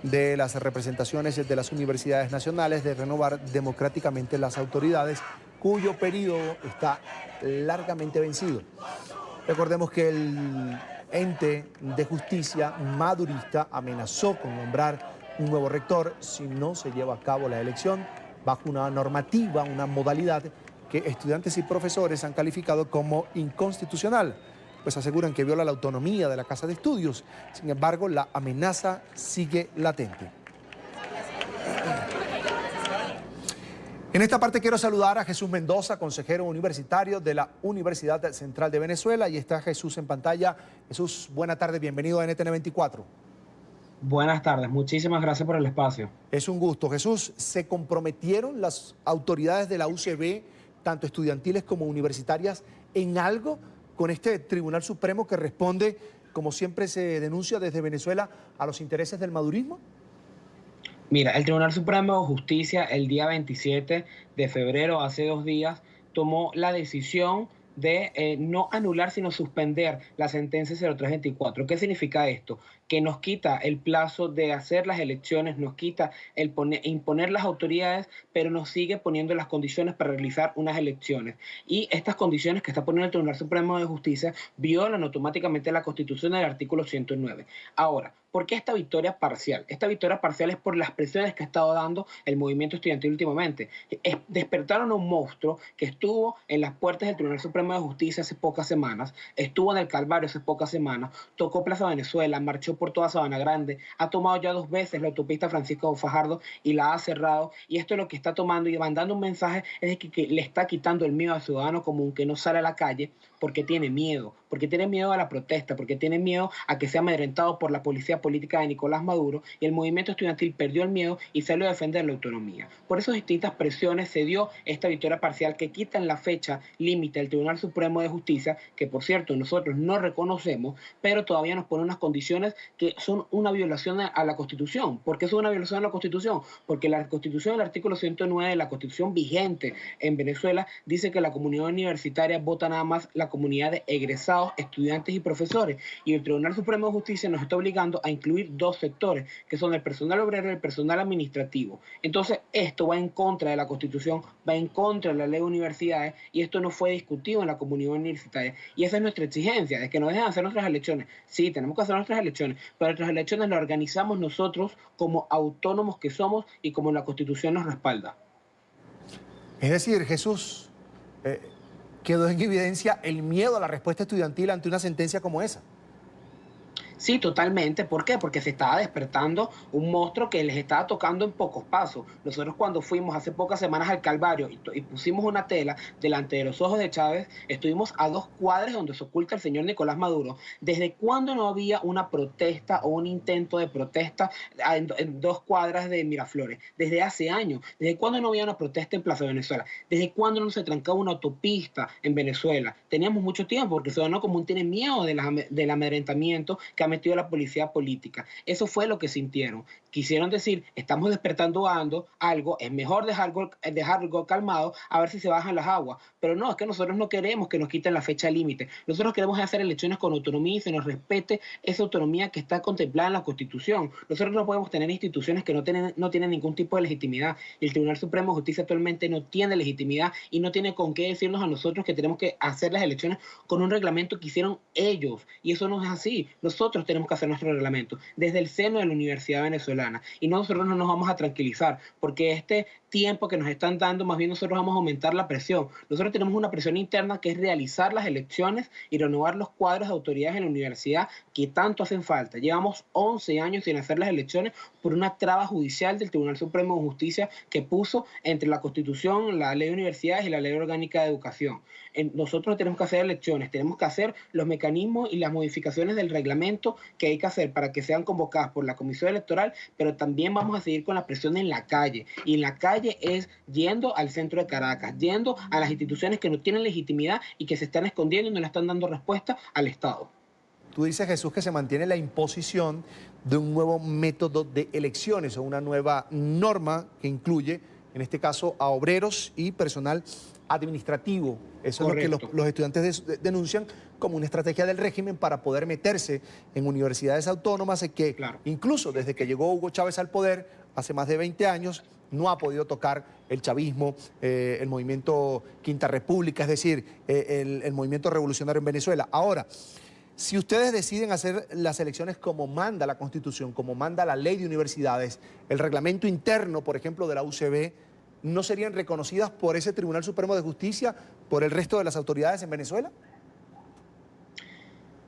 de las representaciones de las universidades nacionales de renovar democráticamente las autoridades cuyo periodo está largamente vencido. Recordemos que el ente de justicia madurista amenazó con nombrar un nuevo rector si no se lleva a cabo la elección bajo una normativa, una modalidad que estudiantes y profesores han calificado como inconstitucional, pues aseguran que viola la autonomía de la Casa de Estudios. Sin embargo, la amenaza sigue latente. En esta parte quiero saludar a Jesús Mendoza, consejero universitario de la Universidad Central de Venezuela, y está Jesús en pantalla. Jesús, buena tarde, bienvenido a NTN 24. Buenas tardes, muchísimas gracias por el espacio. Es un gusto. Jesús, ¿se comprometieron las autoridades de la UCB, tanto estudiantiles como universitarias, en algo con este Tribunal Supremo que responde, como siempre se denuncia desde Venezuela, a los intereses del madurismo? Mira, el Tribunal Supremo de Justicia el día 27 de febrero, hace 2 días, tomó la decisión de no anular, sino suspender la sentencia 0324. ¿Qué significa esto? Que nos quita el plazo de hacer las elecciones, nos quita el imponer las autoridades, pero nos sigue poniendo las condiciones para realizar unas elecciones. Y estas condiciones que está poniendo el Tribunal Supremo de Justicia violan automáticamente la Constitución del artículo 109. Ahora, ¿por qué esta victoria parcial? Esta victoria parcial es por las presiones que ha estado dando el movimiento estudiantil últimamente. Despertaron a un monstruo que estuvo en las puertas del Tribunal Supremo de Justicia hace pocas semanas, estuvo en el Calvario hace pocas semanas, tocó Plaza Venezuela, marchó por toda Sabana Grande, ha tomado ya 2 veces la autopista Francisco Fajardo y la ha cerrado, y esto es lo que está tomando y mandando un mensaje es de que le está quitando el miedo al ciudadano común que no sale a la calle porque tiene miedo, porque tienen miedo a la protesta, porque tienen miedo a que sea amedrentado por la policía política de Nicolás Maduro, y el movimiento estudiantil perdió el miedo y salió a defender la autonomía. Por esas distintas presiones se dio esta victoria parcial que quita en la fecha límite del Tribunal Supremo de Justicia, que por cierto nosotros no reconocemos, pero todavía nos pone unas condiciones que son una violación a la Constitución. ¿Por qué es una violación a la Constitución? Porque la Constitución, el artículo 109 de la Constitución vigente en Venezuela, dice que la comunidad universitaria vota nada más la comunidad de egresados, estudiantes y profesores, y el Tribunal Supremo de Justicia nos está obligando a incluir dos sectores, que son el personal obrero y el personal administrativo. Entonces, esto va en contra de la Constitución, va en contra de la ley de universidades, y esto no fue discutido en la comunidad universitaria. Y esa es nuestra exigencia, de que nos dejen hacer nuestras elecciones. Sí, tenemos que hacer nuestras elecciones, pero nuestras elecciones las organizamos nosotros como autónomos que somos y como la Constitución nos respalda. Es decir, Jesús, quedó en evidencia el miedo a la respuesta estudiantil ante una sentencia como esa. Sí, totalmente. ¿Por qué? Porque se estaba despertando un monstruo que les estaba tocando en pocos pasos. Nosotros cuando fuimos hace pocas semanas al Calvario y pusimos una tela delante de los ojos de Chávez, estuvimos a 2 cuadras donde se oculta el señor Nicolás Maduro. ¿Desde cuándo no había una protesta o un intento de protesta en 2 cuadras de Miraflores? Desde hace años. ¿Desde cuándo no había una protesta en Plaza Venezuela? ¿Desde cuándo no se trancaba una autopista en Venezuela? Teníamos mucho tiempo porque el ciudadano común tiene miedo del amedrentamiento que ha metido la policía política. Eso fue lo que sintieron. Quisieron decir, estamos despertando algo, es mejor dejarlo calmado a ver si se bajan las aguas. Pero no, es que nosotros no queremos que nos quiten la fecha límite. Nosotros queremos hacer elecciones con autonomía y se nos respete esa autonomía que está contemplada en la Constitución. Nosotros no podemos tener instituciones que no tienen ningún tipo de legitimidad. El Tribunal Supremo de Justicia actualmente no tiene legitimidad y no tiene con qué decirnos a nosotros que tenemos que hacer las elecciones con un reglamento que hicieron ellos. Y eso no es así. Nosotros tenemos que hacer nuestro reglamento desde el seno de la Universidad Venezolana y nosotros no nos vamos a tranquilizar porque este tiempo que nos están dando, más bien nosotros vamos a aumentar la presión. Nosotros tenemos una presión interna que es realizar las elecciones y renovar los cuadros de autoridades en la universidad que tanto hacen falta. Llevamos 11 años sin hacer las elecciones por una traba judicial del Tribunal Supremo de Justicia que puso entre la Constitución, la Ley de Universidades y la Ley Orgánica de Educación. Nosotros tenemos que hacer elecciones, tenemos que hacer los mecanismos y las modificaciones del reglamento que hay que hacer para que sean convocadas por la Comisión Electoral, pero también vamos a seguir con la presión en la calle. Y en la calle es yendo al centro de Caracas, yendo a las instituciones que no tienen legitimidad y que se están escondiendo y no le están dando respuesta al Estado. Tú dices, Jesús, que se mantiene la imposición de un nuevo método de elecciones o una nueva norma que incluye, en este caso, a obreros y personal administrativo. Eso Correcto. Es lo que los estudiantes denuncian como una estrategia del régimen para poder meterse en universidades autónomas que claro. Incluso desde que llegó Hugo Chávez al poder hace más de 20 años no ha podido tocar el chavismo, el movimiento Quinta República, es decir, el movimiento revolucionario en Venezuela. Ahora, si ustedes deciden hacer las elecciones como manda la Constitución, como manda la ley de universidades, el reglamento interno, por ejemplo, de la UCB, ¿no serían reconocidas por ese Tribunal Supremo de Justicia, por el resto de las autoridades en Venezuela?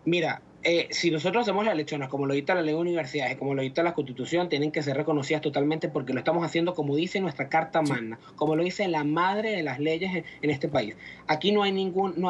Mira, si nosotros hacemos las elecciones como lo dicta la ley de universidades, como lo dicta la Constitución, tienen que ser reconocidas totalmente porque lo estamos haciendo como dice nuestra Carta Magna, como lo dice la madre de las leyes en este país. Aquí no ha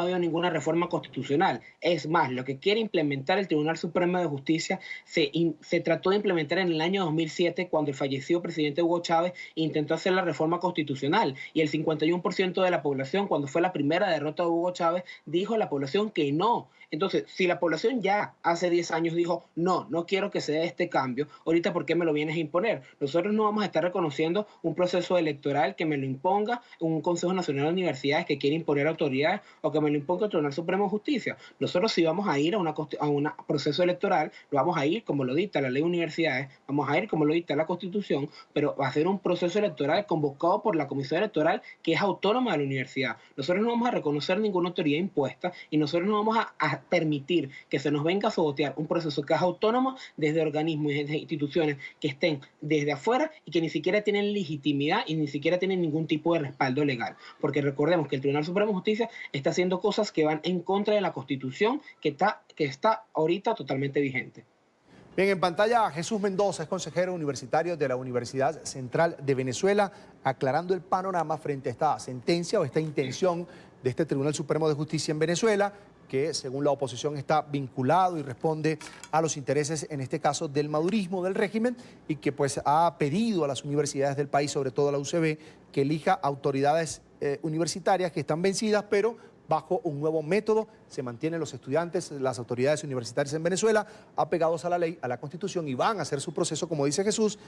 habido ninguna reforma constitucional. Es más, lo que quiere implementar el Tribunal Supremo de Justicia se trató de implementar en el año 2007 cuando el fallecido presidente Hugo Chávez intentó hacer la reforma constitucional y el 51% de la población, cuando fue la primera derrota de Hugo Chávez, dijo a la población que no. Entonces, si la población ya hace 10 años dijo, no quiero que se dé este cambio, ahorita ¿por qué me lo vienes a imponer? Nosotros no vamos a estar reconociendo un proceso electoral que me lo imponga un Consejo Nacional de Universidades que quiere imponer autoridades o que me lo imponga el Tribunal Supremo de Justicia. Nosotros sí vamos a ir a un proceso electoral, lo vamos a ir como lo dicta la ley de universidades, vamos a ir como lo dicta la Constitución, pero va a ser un proceso electoral convocado por la Comisión Electoral que es autónoma de la universidad. Nosotros no vamos a reconocer ninguna autoridad impuesta y nosotros no vamos a permitir que se nos venga a sabotear un proceso que es autónomo desde organismos y desde instituciones que estén desde afuera y que ni siquiera tienen legitimidad y ni siquiera tienen ningún tipo de respaldo legal. Porque recordemos que el Tribunal Supremo de Justicia está haciendo cosas que van en contra de la Constitución que está ahorita totalmente vigente. Bien, en pantalla Jesús Mendoza, es consejero universitario de la Universidad Central de Venezuela, aclarando el panorama frente a esta sentencia o esta intención de este Tribunal Supremo de Justicia en Venezuela, que según la oposición está vinculado y responde a los intereses, en este caso, del madurismo del régimen, y que pues ha pedido a las universidades del país, sobre todo a la UCB, que elija autoridades universitarias que están vencidas, pero bajo un nuevo método. Se mantienen los estudiantes, las autoridades universitarias en Venezuela, apegados a la ley, a la Constitución, y van a hacer su proceso, como dice Jesús,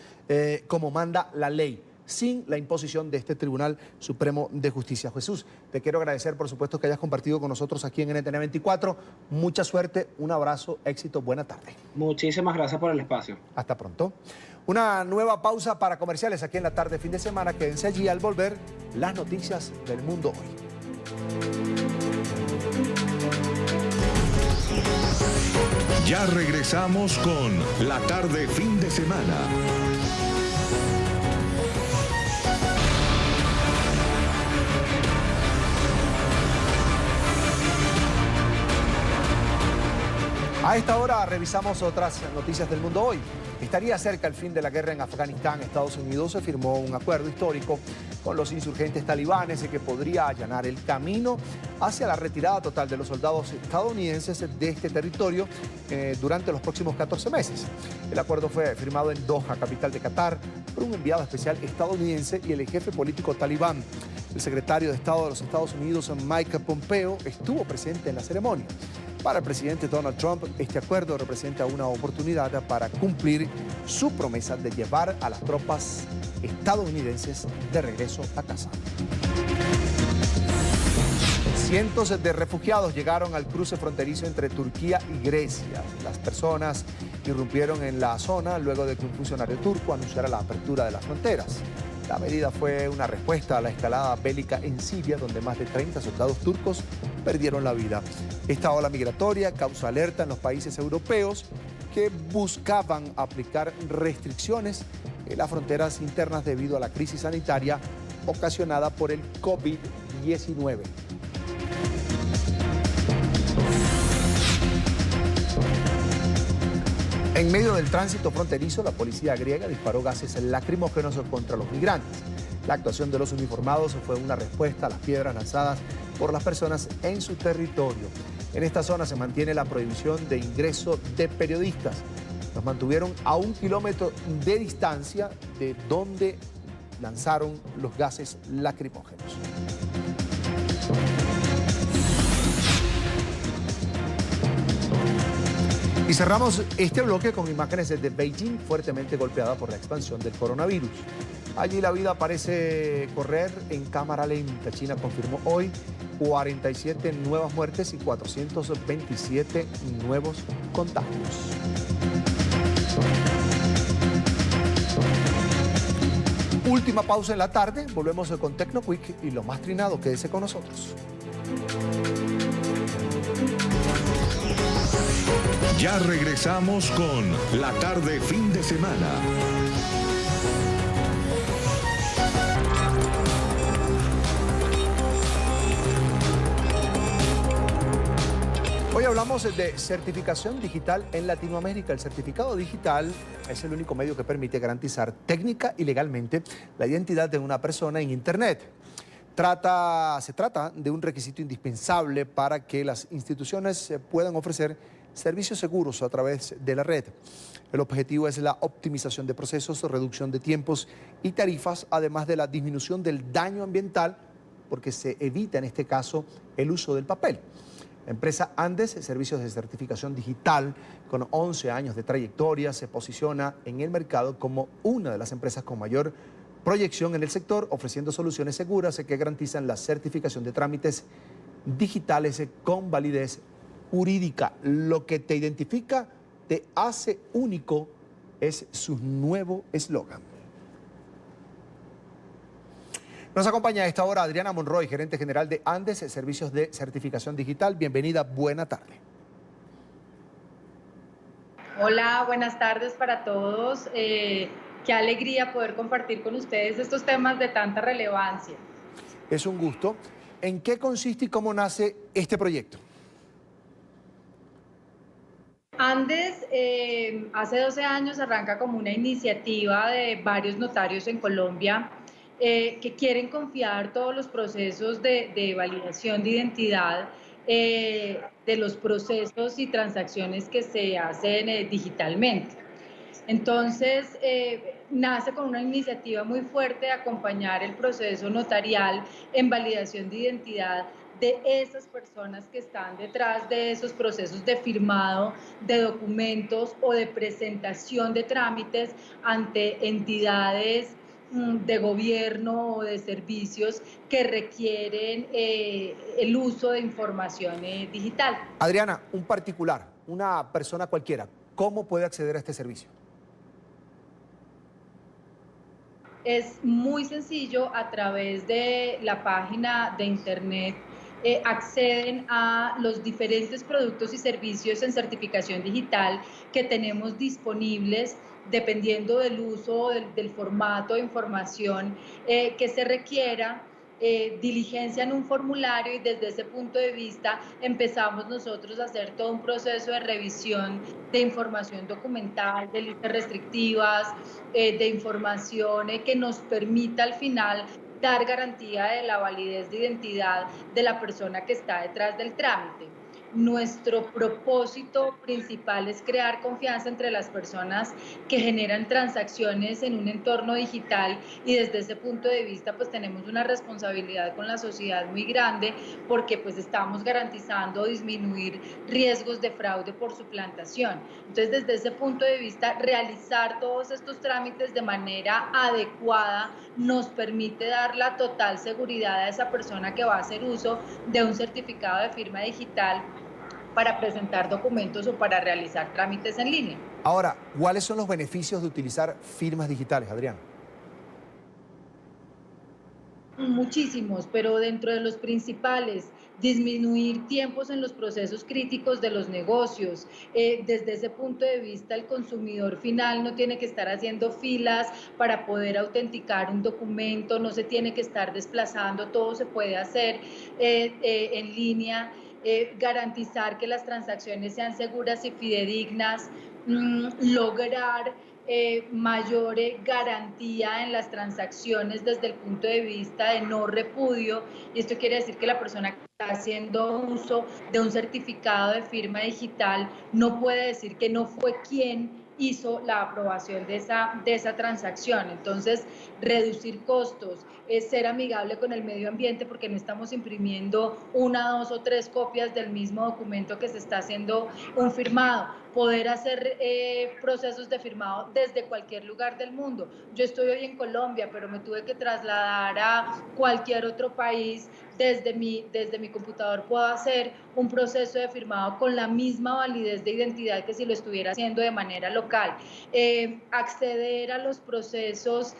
como manda la ley, sin la imposición de este Tribunal Supremo de Justicia. Jesús, te quiero agradecer, por supuesto, que hayas compartido con nosotros aquí en NTN 24. Mucha suerte, un abrazo, éxito, buena tarde. Muchísimas gracias por el espacio. Hasta pronto. Una nueva pausa para comerciales aquí en la tarde, fin de semana. Quédense allí. Al volver, las noticias del mundo hoy. Ya regresamos con la tarde, fin de semana. A esta hora revisamos otras noticias del mundo hoy. Estaría cerca el fin de la guerra en Afganistán. Estados Unidos firmó un acuerdo histórico con los insurgentes talibanes que podría allanar el camino hacia la retirada total de los soldados estadounidenses de este territorio durante los próximos 14 meses. El acuerdo fue firmado en Doha, capital de Qatar, por un enviado especial estadounidense y el jefe político talibán. El secretario de Estado de los Estados Unidos, Mike Pompeo, estuvo presente en la ceremonia. Para el presidente Donald Trump, este acuerdo representa una oportunidad para cumplir su promesa de llevar a las tropas estadounidenses de regreso a casa. Cientos de refugiados llegaron al cruce fronterizo entre Turquía y Grecia. Las personas irrumpieron en la zona luego de que un funcionario turco anunciara la apertura de las fronteras. La medida fue una respuesta a la escalada bélica en Siria, donde más de 30 soldados turcos perdieron la vida. Esta ola migratoria causa alerta en los países europeos que buscaban aplicar restricciones en las fronteras internas debido a la crisis sanitaria ocasionada por el COVID-19. En medio del tránsito fronterizo, la policía griega disparó gases lacrimógenos contra los migrantes. La actuación de los uniformados fue una respuesta a las piedras lanzadas por las personas en su territorio. En esta zona se mantiene la prohibición de ingreso de periodistas. Los mantuvieron a 1 kilómetro de distancia de donde lanzaron los gases lacrimógenos. Y cerramos este bloque con imágenes desde Beijing, fuertemente golpeada por la expansión del coronavirus. Allí la vida parece correr en cámara lenta. China confirmó hoy 47 nuevas muertes y 427 nuevos contagios. Última pausa en la tarde, volvemos con TecnoQuick y lo más trinado, quédese con nosotros. Ya regresamos con la tarde, fin de semana. Hoy hablamos de certificación digital en Latinoamérica. El certificado digital es el único medio que permite garantizar técnica y legalmente la identidad de una persona en Internet. Se trata de un requisito indispensable para que las instituciones puedan ofrecer servicios seguros a través de la red. El objetivo es la optimización de procesos, reducción de tiempos y tarifas, además de la disminución del daño ambiental, porque se evita en este caso el uso del papel. La empresa Andes Servicios de Certificación Digital, con 11 años de trayectoria, se posiciona en el mercado como una de las empresas con mayor proyección en el sector, ofreciendo soluciones seguras que garantizan la certificación de trámites digitales con validez jurídica. Lo que te identifica, te hace único, es su nuevo eslogan. Nos acompaña a esta hora Adriana Monroy, gerente general de Andes Servicios de Certificación Digital. Bienvenida, buena tarde. Hola, buenas tardes para todos. Qué alegría poder compartir con ustedes estos temas de tanta relevancia. Es un gusto. ¿En qué consiste y cómo nace este proyecto? Andes hace 12 años arranca como una iniciativa de varios notarios en Colombia que quieren confiar todos los procesos de validación de identidad de los procesos y transacciones que se hacen digitalmente. Entonces, nace con una iniciativa muy fuerte de acompañar el proceso notarial en validación de identidad de esas personas que están detrás de esos procesos de firmado de documentos o de presentación de trámites ante entidades de gobierno o de servicios que requieren el uso de información digital. Adriana, un particular, una persona cualquiera, ¿cómo puede acceder a este servicio? Es muy sencillo, a través de la página de internet acceden a los diferentes productos y servicios en certificación digital que tenemos disponibles dependiendo del uso, del formato de información que se requiera. Diligencian un formulario y desde ese punto de vista empezamos nosotros a hacer todo un proceso de revisión de información documental, de listas restrictivas, de información que nos permita al final dar garantía de la validez de identidad de la persona que está detrás del trámite. Nuestro propósito principal es crear confianza entre las personas que generan transacciones en un entorno digital y desde ese punto de vista pues tenemos una responsabilidad con la sociedad muy grande porque pues estamos garantizando disminuir riesgos de fraude por suplantación. Entonces desde ese punto de vista realizar todos estos trámites de manera adecuada nos permite dar la total seguridad a esa persona que va a hacer uso de un certificado de firma digital para presentar documentos o para realizar trámites en línea. Ahora, ¿cuáles son los beneficios de utilizar firmas digitales, Adriana? Muchísimos, pero dentro de los principales, disminuir tiempos en los procesos críticos de los negocios. Desde ese punto de vista, el consumidor final no tiene que estar haciendo filas para poder autenticar un documento, no se tiene que estar desplazando, todo se puede hacer en línea. Garantizar que las transacciones sean seguras y fidedignas, lograr mayor garantía en las transacciones desde el punto de vista de no repudio, y esto quiere decir que la persona que está haciendo uso de un certificado de firma digital no puede decir que no fue quien hizo la aprobación de esa transacción. Entonces, reducir costos, ser amigable con el medio ambiente porque no estamos imprimiendo 1, 2 o 3 copias del mismo documento que se está haciendo un firmado, poder hacer procesos de firmado desde cualquier lugar del mundo. Yo estoy hoy en Colombia, pero me tuve que trasladar a cualquier otro país. Desde mi computador puedo hacer un proceso de firmado con la misma validez de identidad que si lo estuviera haciendo de manera local. Acceder a los procesos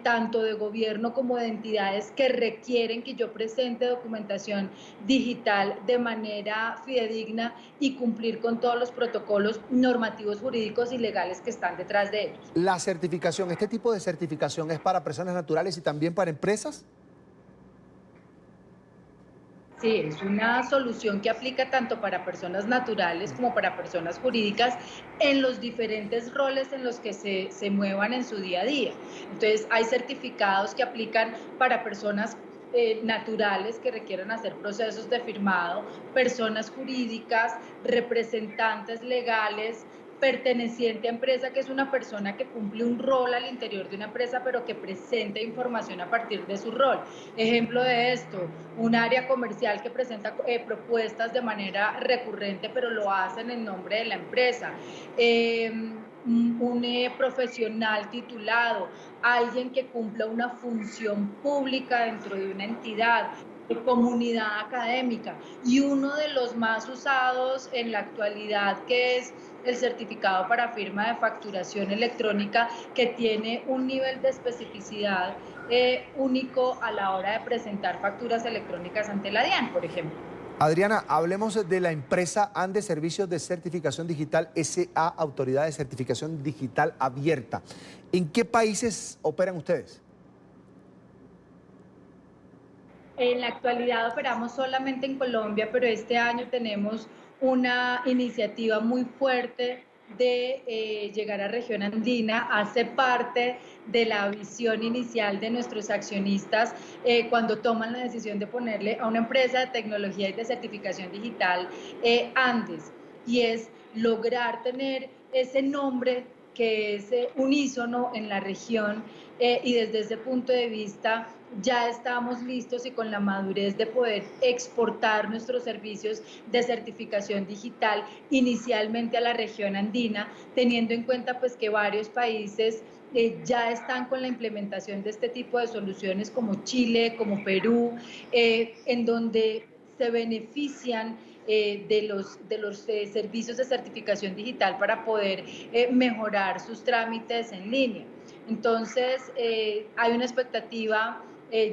tanto de gobierno como de entidades que requieren que yo presente documentación digital de manera fidedigna y cumplir con todos los protocolos normativos, jurídicos y legales que están detrás de ellos. La certificación, ¿este tipo de certificación es para personas naturales y también para empresas? Sí, es una solución que aplica tanto para personas naturales como para personas jurídicas en los diferentes roles en los que se muevan en su día a día. Entonces, hay certificados que aplican para personas naturales que requieran hacer procesos de firmado, personas jurídicas, representantes legales, perteneciente a empresa, que es una persona que cumple un rol al interior de una empresa, pero que presenta información a partir de su rol. Ejemplo de esto, un área comercial que presenta propuestas de manera recurrente, pero lo hacen en nombre de la empresa. Un profesional titulado, alguien que cumpla una función pública dentro de una entidad, de comunidad académica, y uno de los más usados en la actualidad, que es el certificado para firma de facturación electrónica, que tiene un nivel de especificidad único a la hora de presentar facturas electrónicas ante la DIAN, por ejemplo. Adriana, hablemos de la empresa Andes Servicios de Certificación Digital S.A., Autoridad de Certificación Digital Abierta. ¿En qué países operan ustedes? En la actualidad operamos solamente en Colombia, pero este año tenemos una iniciativa muy fuerte de llegar a región andina hace parte de la visión inicial de nuestros accionistas cuando toman la decisión de ponerle a una empresa de tecnología y de certificación digital Andes, y es lograr tener ese nombre que es unísono en la región, y desde ese punto de vista ya estamos listos y con la madurez de poder exportar nuestros servicios de certificación digital inicialmente a la región andina, teniendo en cuenta pues que varios países ya están con la implementación de este tipo de soluciones, como Chile, como Perú, en donde se benefician de los servicios de certificación digital para poder mejorar sus trámites en línea. Entonces, hay una expectativa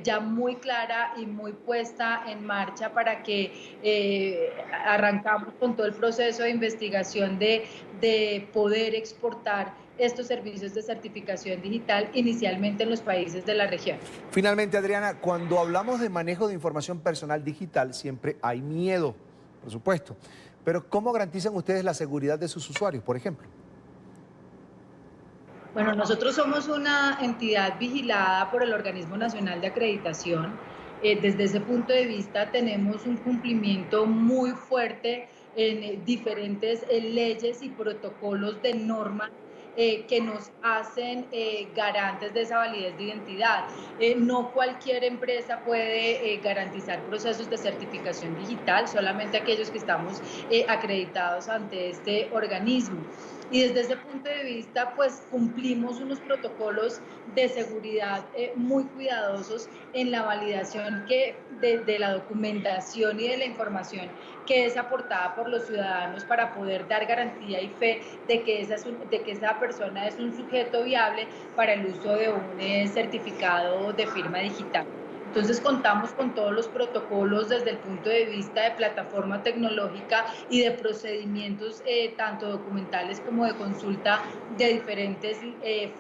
ya muy clara y muy puesta en marcha para que arrancamos con todo el proceso de investigación de poder exportar estos servicios de certificación digital inicialmente en los países de la región. Finalmente, Adriana, cuando hablamos de manejo de información personal digital, siempre hay miedo, por supuesto. Pero ¿cómo garantizan ustedes la seguridad de sus usuarios, por ejemplo? Bueno, nosotros somos una entidad vigilada por el Organismo Nacional de Acreditación. Desde ese punto de vista tenemos un cumplimiento muy fuerte en diferentes leyes y protocolos de normas que nos hacen garantes de esa validez de identidad. No cualquier empresa puede garantizar procesos de certificación digital, solamente aquellos que estamos acreditados ante este organismo. Y desde ese punto de vista, pues cumplimos unos protocolos de seguridad muy cuidadosos en la validación de la documentación y de la información que es aportada por los ciudadanos para poder dar garantía y fe de que esa persona es un sujeto viable para el uso de un certificado de firma digital. Entonces contamos con todos los protocolos desde el punto de vista de plataforma tecnológica y de procedimientos tanto documentales como de consulta de diferentes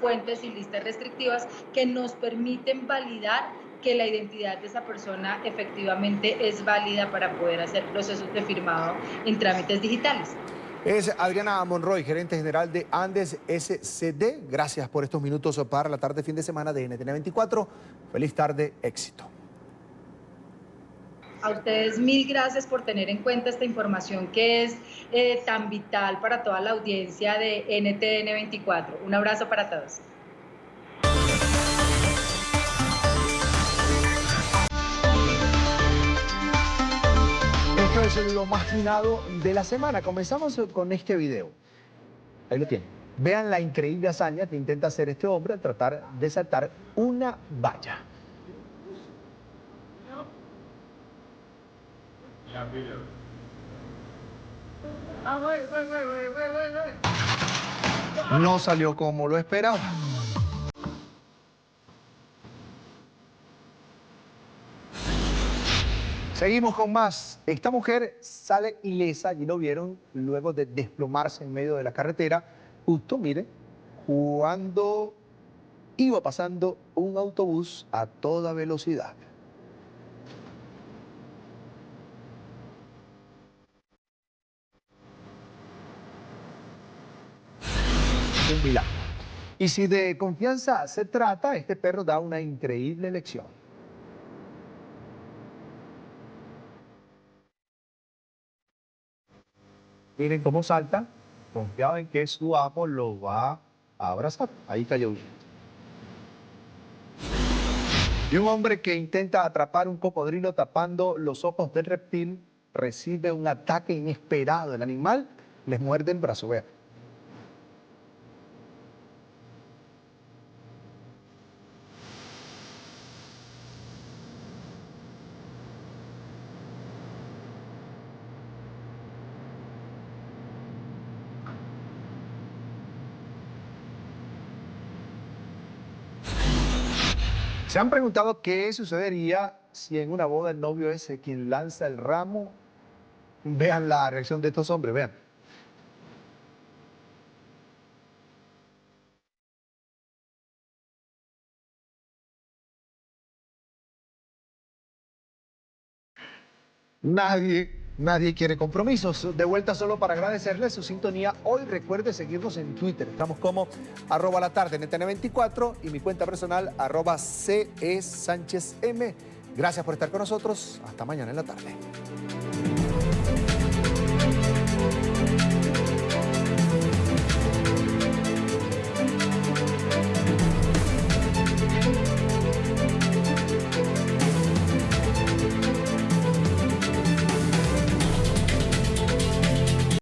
fuentes y listas restrictivas que nos permiten validar que la identidad de esa persona efectivamente es válida para poder hacer procesos de firmado en trámites digitales. Es Adriana Monroy, gerente general de Andes SCD. Gracias por estos minutos para la tarde fin de semana de NTN 24. Feliz tarde, éxito. A ustedes mil gracias por tener en cuenta esta información que es tan vital para toda la audiencia de NTN 24. Un abrazo para todos. Esto es lo más finado de la semana. Comenzamos con este video. Ahí lo tienen. Vean la increíble hazaña que intenta hacer este hombre al tratar de saltar una valla. No salió como lo esperaba. Seguimos con más. Esta mujer sale ilesa, y lo vieron luego de desplomarse en medio de la carretera. Justo, miren, cuando iba pasando un autobús a toda velocidad. Un milagro. Y si de confianza se trata, este perro da una increíble lección. Miren cómo salta, confiado en que su amo lo va a abrazar. Ahí cayó. Y un hombre que intenta atrapar un cocodrilo tapando los ojos del reptil recibe un ataque inesperado. El animal les muerde el brazo. Vean. ¿Se han preguntado qué sucedería si en una boda el novio es quien lanza el ramo? Vean la reacción de estos hombres, vean. Nadie Nadie quiere compromisos. De vuelta solo para agradecerles su sintonía. Hoy recuerde seguirnos en Twitter. Estamos como @latarde en NTN24 y mi cuenta personal @CESánchezM. Gracias por estar con nosotros. Hasta mañana en la tarde.